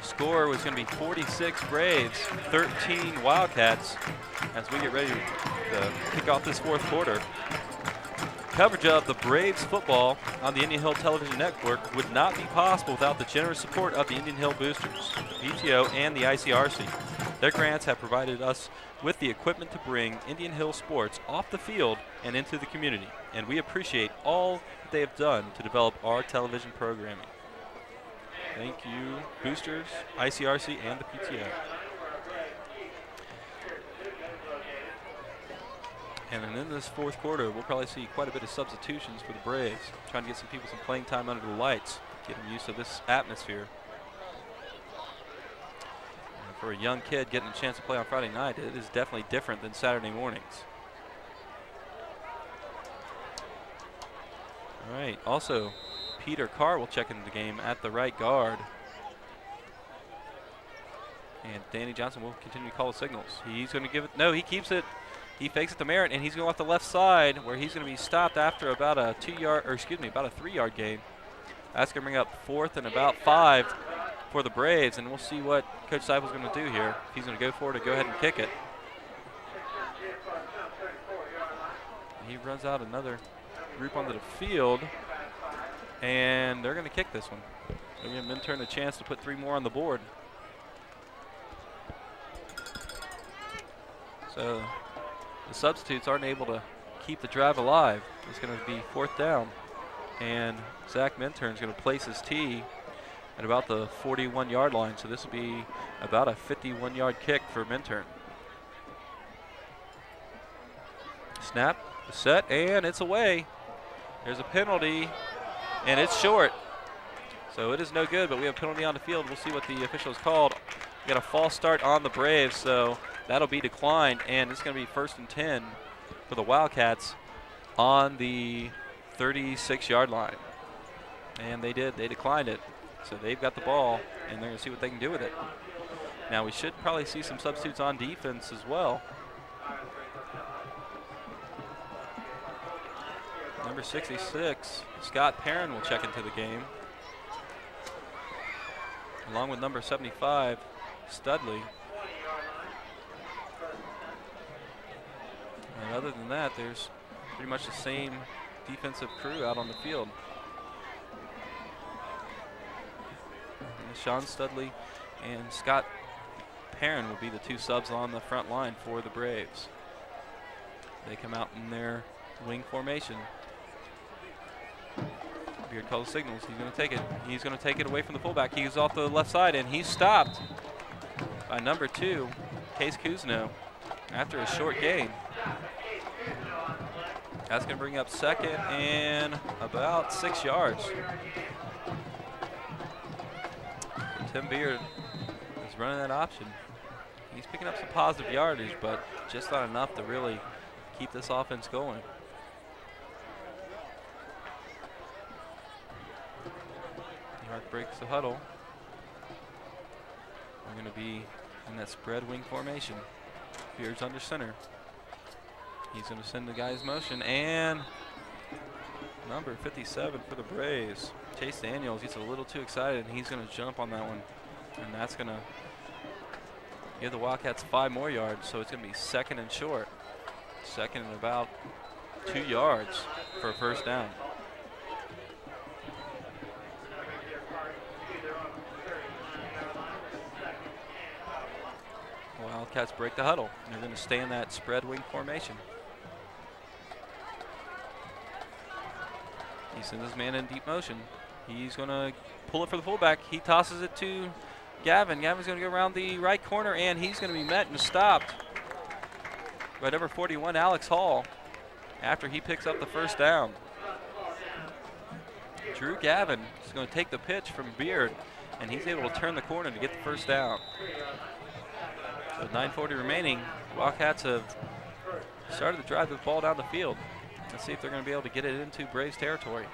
Score was going to be 46 Braves, 13 Wildcats as we get ready to kick off this 4th quarter. Coverage of the Braves football on the Indian Hill Television Network would not be possible without the generous support of the Indian Hill Boosters, the PTO, and the ICRC. Their grants have provided us with the equipment to bring Indian Hill sports off the field and into the community, and we appreciate all they have done to develop our television programming. Thank you, Boosters, ICRC, and the PTO. And then in this 4th quarter, we'll probably see quite a bit of substitutions for the Braves, trying to get some people some playing time under the lights, getting used to this atmosphere. And for a young kid getting a chance to play on Friday night, it is definitely different than Saturday mornings. All right, also, Peter Carr will check into the game at the right guard. And Danny Johnson will continue to call the signals. He's going to give it, no, he keeps it. He fakes it to Merritt, and he's going off the left side where he's going to be stopped after about a 3-yard gain. That's going to bring up 4th and about 5 for the Braves, and we'll see what Coach Seibel's going to do here. If he's going to go for it or go ahead and kick it. He runs out another group onto the field, and they're going to kick this one. They're going to Minturn a chance to put 3 more on the board. So the substitutes aren't able to keep the drive alive. It's going to be 4th down, and Zach Minturn's going to place his tee at about the 41-yard line, so this will be about a 51-yard kick for Minturn. Snap, set, and it's away. There's a penalty, and it's short. So it is no good, but we have a penalty on the field. We'll see what the officials called. We got a false start on the Braves, so that'll be declined, and it's going to be 1st and 10 for the Wildcats on the 36-yard line. And they declined it. So they've got the ball, and they're going to see what they can do with it. Now we should probably see some substitutes on defense as well. Number 66, Scott Perrin will check into the game, along with number 75, Studley. And other than that, there's pretty much the same defensive crew out on the field. And Sean Studley and Scott Perrin will be the 2 subs on the front line for the Braves. They come out in their wing formation. Beard calls signals. He's going to take it. He's going to take it away from the fullback. He's off the left side, and he's stopped by number 2, Case Kuzno, after a short gain. That's going to bring up 2nd and about 6 yards. Tim Beard is running that option. He's picking up some positive yardage, but just not enough to really keep this offense going. York breaks the huddle. We're going to be in that spread wing formation. Beard's under center. He's going to send the guys motion, and number 57 for the Braves, Chase Daniels, he's a little too excited, and he's going to jump on that one, and that's going to give the Wildcats 5 more yards, so it's going to be 2nd and short. 2nd and about 2 yards for a 1st down. Wildcats break the huddle. They're going to stay in that spread wing formation. He sends his man in deep motion. He's going to pull it for the fullback. He tosses it to Gavin. Gavin's going to go around the right corner, and he's going to be met and stopped by number 41, Alex Hall, after he picks up the first down. Drew Gavin is going to take the pitch from Beard, and he's able to turn the corner to get the first down. So 9:40 remaining. Wildcats have started to drive the ball down the field. Let's see if they're going to be able to get it into Braves territory.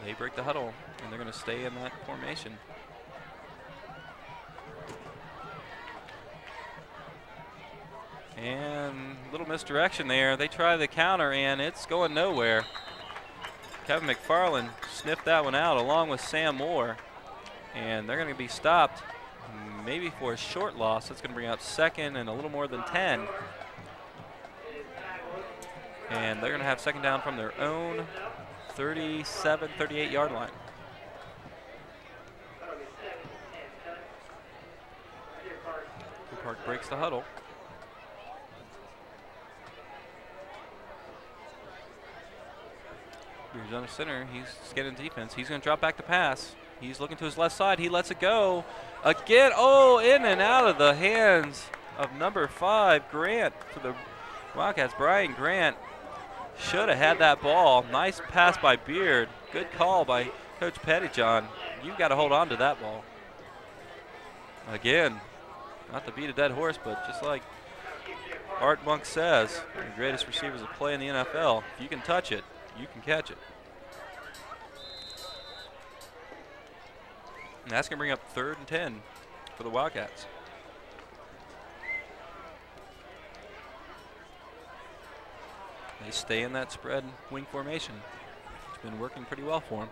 They break the huddle, and they're going to stay in that formation. And a little misdirection there. They try the counter, and it's going nowhere. Kevin McFarland sniffed that one out along with Sam Moore. And they're going to be stopped maybe for a short loss. That's going to bring up second and a little more than 10. And they're going to have second down from their own 37, 38-yard line. Park breaks the huddle. Beers under center. He's scanning defense. He's going to drop back to pass. He's looking to his left side. He lets it go. Again, oh, in and out of the hands of number 5, Grant, for the Wildcats. Brian Grant should have had that ball. Nice pass by Beard. Good call by Coach Pettyjohn. You've got to hold on to that ball. Again, not to beat a dead horse, but just like Art Monk says, the greatest receivers to play in the NFL, if you can touch it, you can catch it. And that's going to bring up 3rd and 10 for the Wildcats. They stay in that spread wing formation. It's been working pretty well for them.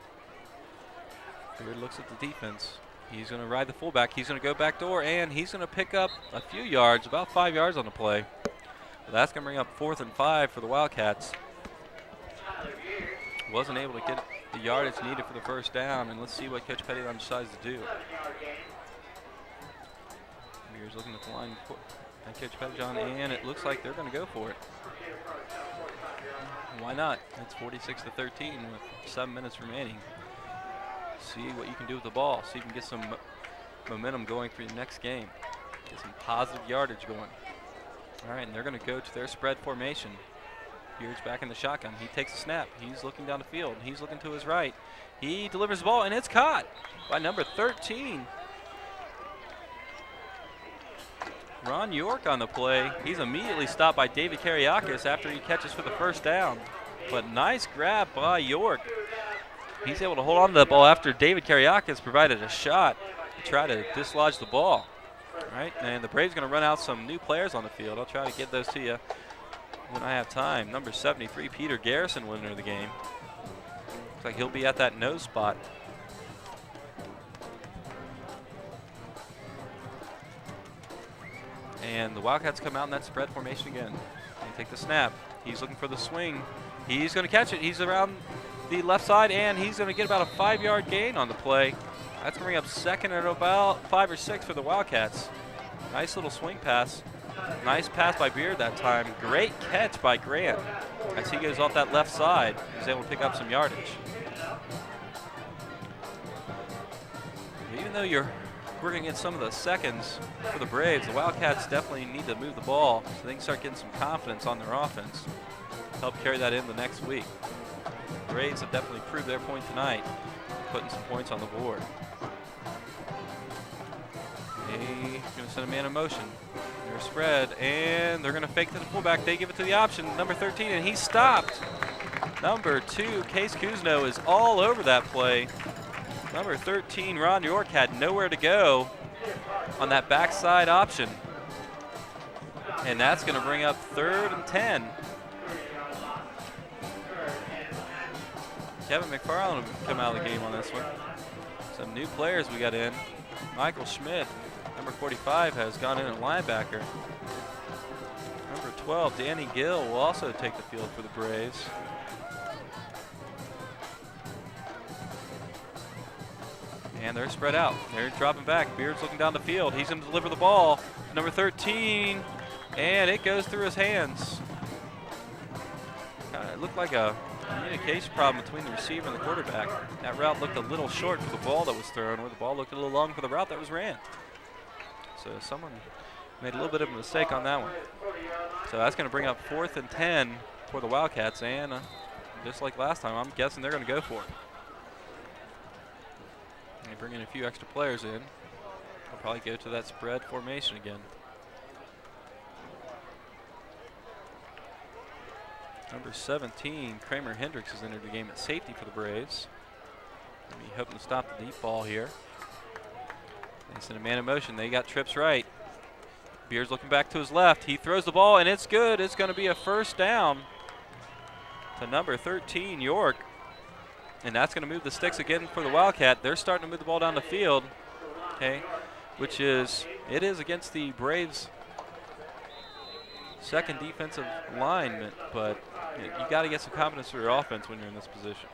Beard looks at the defense. He's going to ride the fullback. He's going to go back door, and he's going to pick up a few yards, about 5 yards on the play. So that's going to bring up 4th and 5 for the Wildcats. Wasn't able to get the yardage needed for the first down, and let's see what Coach Pettyjohn decides to do. Beers looking at the line and Coach Pettyjohn, and it looks like they're going to go for it. Why not? It's 46-13 with 7 minutes remaining. See what you can do with the ball. See if you can get some momentum going for your next game. Get some positive yardage going. All right, and they're going to go to their spread formation. Beard's back in the shotgun. He takes a snap. He's looking down the field. He's looking to his right. He delivers the ball, and it's caught by number 13. Ron York on the play. He's immediately stopped by David Kariakis after he catches for the first down. But nice grab by York. He's able to hold on to that ball after David Kariakis provided a shot to try to dislodge the ball. All right, and the Braves going to run out some new players on the field. I'll try to get those to you when I have time. Number 73, Peter Garrison, winner of the game. Looks like he'll be at that nose spot. And the Wildcats come out in that spread formation again. They take the snap. He's looking for the swing. He's going to catch it. He's around the left side, and he's going to get about a 5-yard gain on the play. That's going to bring up second and about 5 or 6 for the Wildcats. Nice little swing pass. Nice pass by Beard that time. Great catch by Grant. As he goes off that left side, he's able to pick up some yardage. Even though you're working against some of the seconds for the Braves, the Wildcats definitely need to move the ball so they can start getting some confidence on their offense. Help carry that in the next week. The Braves have definitely proved their point tonight, putting some points on the board. They're going to send a man in motion. They're spread, and they're going to fake to the fullback. They give it to the option, number 13, and he's stopped. Number 2, Case Kuzno, is all over that play. Number 13, Ron York, had nowhere to go on that backside option. And that's going to bring up 3rd and 10. Kevin McFarland will come out of the game on this one. Some new players we got in. Michael Schmidt, number 45, has gone in at linebacker. Number 12, Danny Gill, will also take the field for the Braves. And they're spread out. They're dropping back. Beard's looking down the field. He's going to deliver the ball to number 13, and it goes through his hands. It looked like a communication problem between the receiver and the quarterback. That route looked a little short for the ball that was thrown, or the ball looked a little long for the route that was ran. So someone made a little bit of a mistake on that one. So that's going to bring up 4th and 10 for the Wildcats, and just like last time, I'm guessing they're going to go for it. They bring in a few extra players in. They'll probably go to that spread formation again. Number 17, Kramer Hendricks, has entered the game at safety for the Braves. Maybe hoping to stop the deep ball here. They send a man in motion. They got trips right. Beard's looking back to his left. He throws the ball, and it's good. It's going to be a first down to number 13, York. And that's going to move the sticks again for the Wildcat. They're starting to move the ball down the field, okay, which is, it is against the Braves' second defensive lineman, but you got to get some confidence for your offense when you're in this position.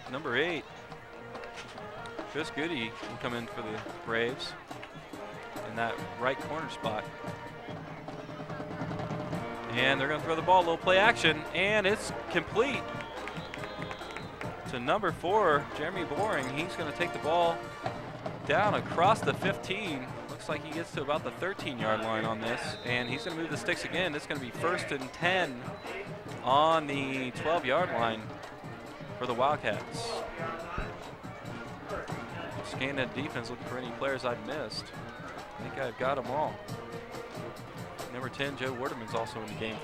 Number 8, Chris Goody will come in for the Braves in that right corner spot. And they're going to throw the ball, a little play action, and it's complete to number 4, Jeremy Boring. He's going to take the ball down across the 15. Looks like he gets to about the 13-yard line on this, and he's going to move the sticks again. It's going to be 1st and 10 on the 12-yard line for the Wildcats. Scan that defense, looking for any players I've missed. I think I've got them all. Number 10, Joe Waterman's also in the game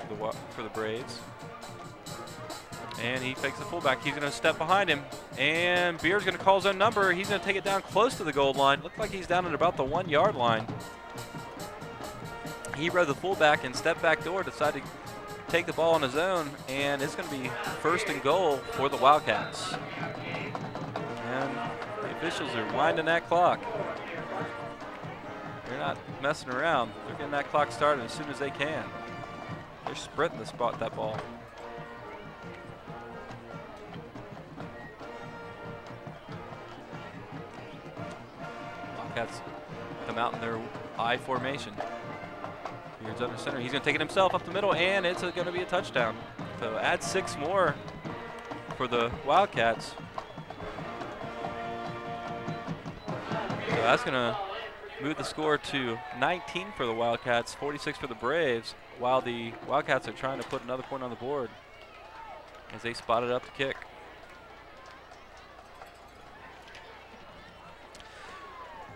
for the Braves. And he fakes the fullback. He's going to step behind him. And Beard's going to call his own number. He's going to take it down close to the goal line. Looks like he's down at about the 1-yard line. He read the fullback and stepped back door, decided to take the ball on his own. And it's going to be 1st and goal for the Wildcats. And the officials are winding that clock. They're not messing around. They're getting that clock started as soon as they can. They're sprinting to spot that ball. Wildcats come out in their I formation. Beard's under center. He's going to take it himself up the middle, and it's going to be a touchdown. So add 6 more for the Wildcats. So that's going to move the score to 19 for the Wildcats, 46 for the Braves, while the Wildcats are trying to put another point on the board as they spotted up the kick.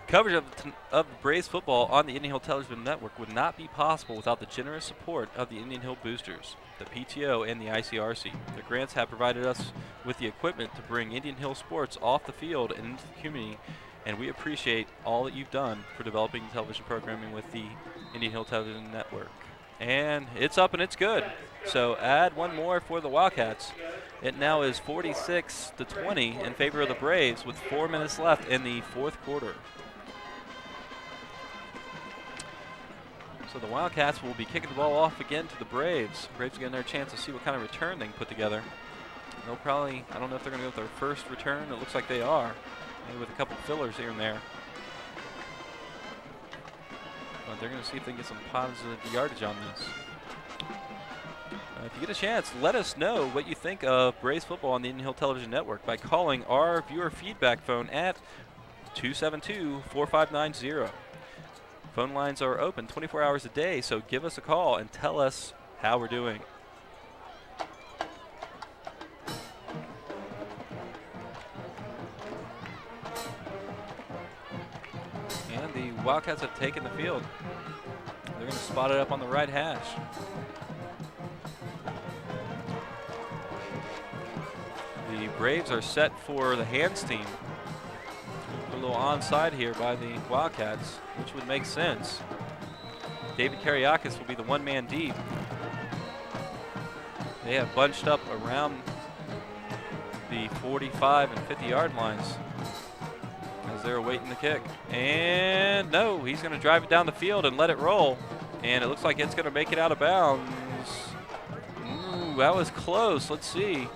Coverage of the Braves football on the Indian Hill Television Network would not be possible without the generous support of the Indian Hill Boosters, the PTO, and the ICRC. The grants have provided us with the equipment to bring Indian Hill sports off the field and into the community, and we appreciate all that you've done for developing television programming with the Indian Hill Television Network. And it's up and it's good. So add 1 more for the Wildcats. It now is 46-20 in favor of the Braves with 4 minutes left in the 4th quarter. So the Wildcats will be kicking the ball off again to the Braves. Braves are getting their chance to see what kind of return they can put together. They'll probably, I don't know if they're going to go with their first return. It looks like they are. Maybe with a couple fillers here and there. But they're going to see if they can get some positive yardage on this. If you get a chance, let us know what you think of Braves football on the Indian Hill Television Network by calling our viewer feedback phone at 272-4590. Phone lines are open 24 hours a day, so give us a call and tell us how we're doing. And the Wildcats have taken the field. They're going to spot it up on the right hash. The Braves are set for the hands team. A little onside here by the Wildcats, which would make sense. David Kariakis will be the 1-man deep. They have bunched up around the 45 and 50-yard lines as they're awaiting the kick. And no, he's going to drive it down the field and let it roll. And it looks like it's going to make it out of bounds. Ooh, that was close. Let's see.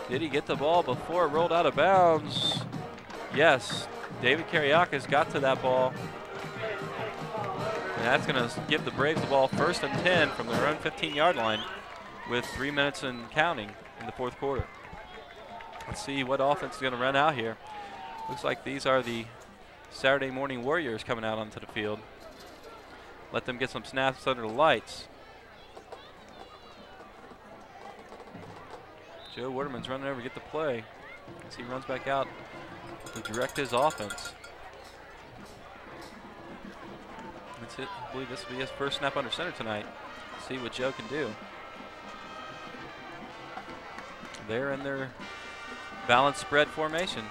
Did he get the ball before it rolled out of bounds? Yes. David Kariakis got to that ball. And that's going to give the Braves the ball 1st and 10 from their own 15-yard line with 3 minutes and counting in the 4th quarter. Let's see what offense is going to run out here. Looks like these are the Saturday morning Warriors coming out onto the field. Let them get some snaps under the lights. Joe Waterman's running over to get the play as he runs back out to direct his offense. That's it. I believe this will be his first snap under center tonight. See what Joe can do. They're in their balanced spread formation.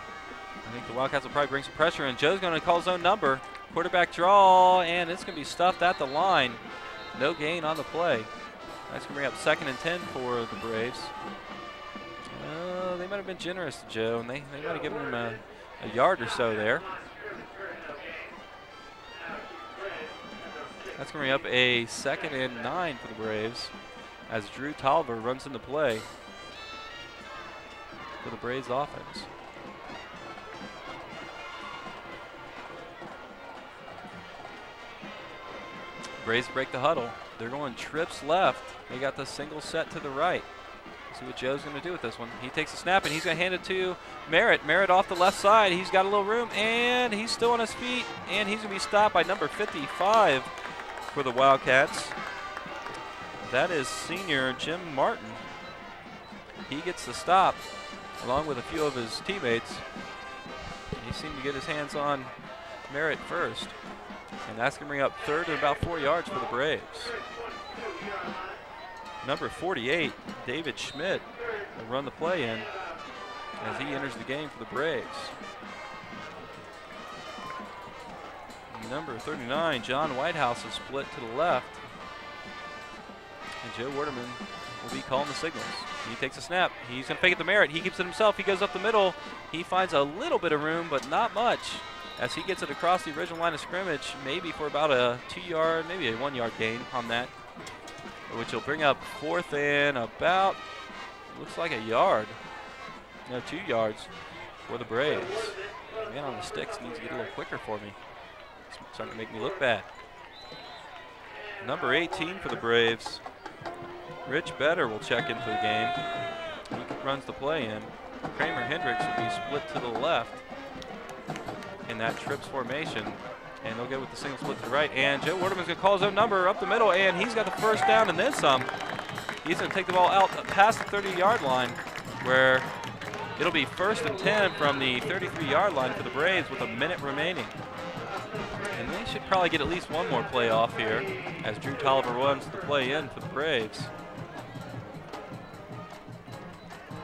I think the Wildcats will probably bring some pressure, and Joe's going to call his own number. Quarterback draw, and it's going to be stuffed at the line. No gain on the play. That's going to bring up 2nd and 10 for the Braves. They might have been generous to Joe, and they might have given him a yard or so there. That's going to bring up a 2nd and 9 for the Braves as Drew Tolliver runs into play for the Braves offense. Braves break the huddle. They're going trips left. They got the single set to the right. See what Joe's going to do with this one. He takes a snap, and he's going to hand it to Merritt. Merritt off the left side. He's got a little room, and he's still on his feet, and he's going to be stopped by number 55 for the Wildcats. That is senior Jim Martin. He gets the stop along with a few of his teammates. He seemed to get his hands on Merritt first. And that's going to bring up 3rd and about 4 yards for the Braves. Number 48, David Schmidt, will run the play in as he enters the game for the Braves. Number 39, John Whitehouse, is split to the left. And Joe Waterman will be calling the signals. He takes a snap. He's going to fake it to Merritt. He keeps it himself. He goes up the middle. He finds a little bit of room, but not much, as he gets it across the original line of scrimmage, maybe for about a 2-yard, maybe a 1-yard gain on that, which will bring up 4th and about, looks like a yard. No, 2 yards for the Braves. Man on the sticks needs to get a little quicker for me. It's starting to make me look bad. Number 18 for the Braves, Rich Better, will check into the game. He runs the play in. Kramer Hendricks will be split to the left in that trips formation, and they'll go with the single split to the right. And Joe Waterman's going to call his own number up the middle, and he's got the 1st down and then some. He's going to take the ball out past the 30-yard line, where it'll be 1st and 10 from the 33-yard line for the Braves with a minute remaining. And they should probably get at least one more play off here as Drew Tolliver runs the play in for the Braves.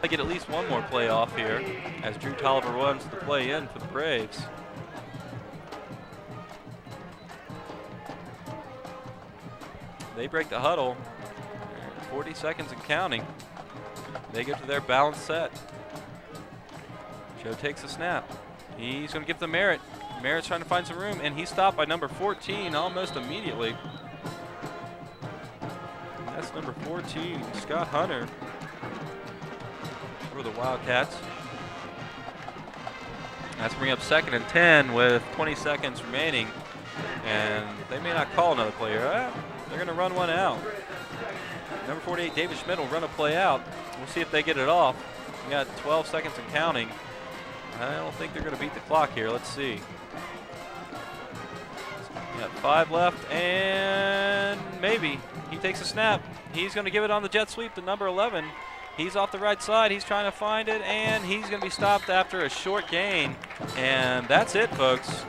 They get at least one more play off here as Drew Tolliver runs the play in for the Braves. They break the huddle. 40 seconds and counting. They get to their balanced set. Joe takes a snap. He's going to give it to Merritt. Merritt's trying to find some room, and he's stopped by number 14 almost immediately. And that's number 14, Scott Hunter, for the Wildcats. That's bringing up 2nd and 10 with 20 seconds remaining. And they may not call another player. They're going to run one out. Number 48, David Schmidt, will run a play out. We'll see if they get it off. We got 12 seconds and counting. I don't think they're going to beat the clock here. Let's see. We got 5 left, and maybe. He takes a snap. He's going to give it on the jet sweep to number 11. He's off the right side. He's trying to find it, and he's going to be stopped after a short gain. And that's it, folks.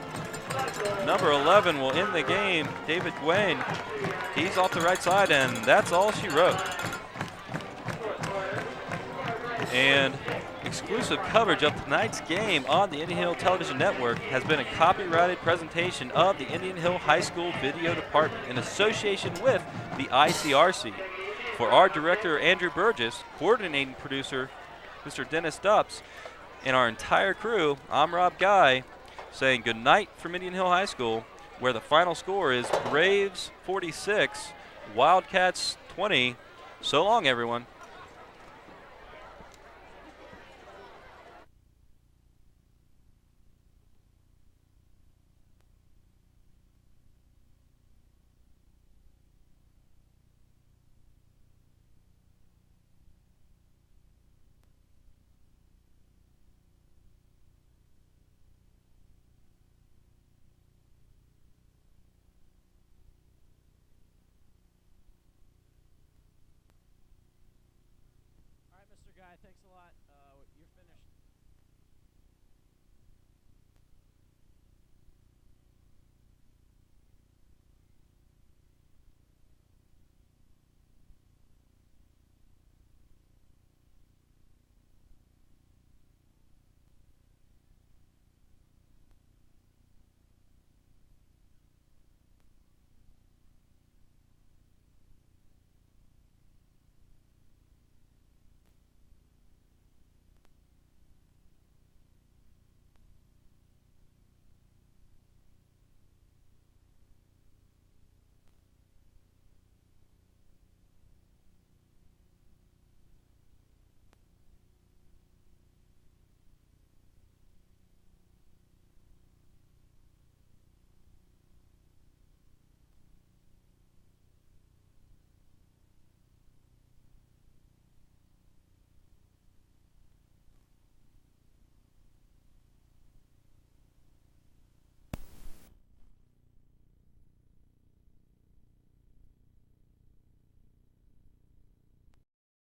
Number 11 will end the game, David Gwain. He's off the right side, and that's all she wrote. And exclusive coverage of tonight's game on the Indian Hill Television Network has been a copyrighted presentation of the Indian Hill High School Video Department in association with the ICRC. For our director, Andrew Burgess, coordinating producer, Mr. Dennis Dupps, and our entire crew, I'm Rob Guy, saying good night from Indian Hill High School, where the final score is Braves 46, Wildcats 20. So long, everyone.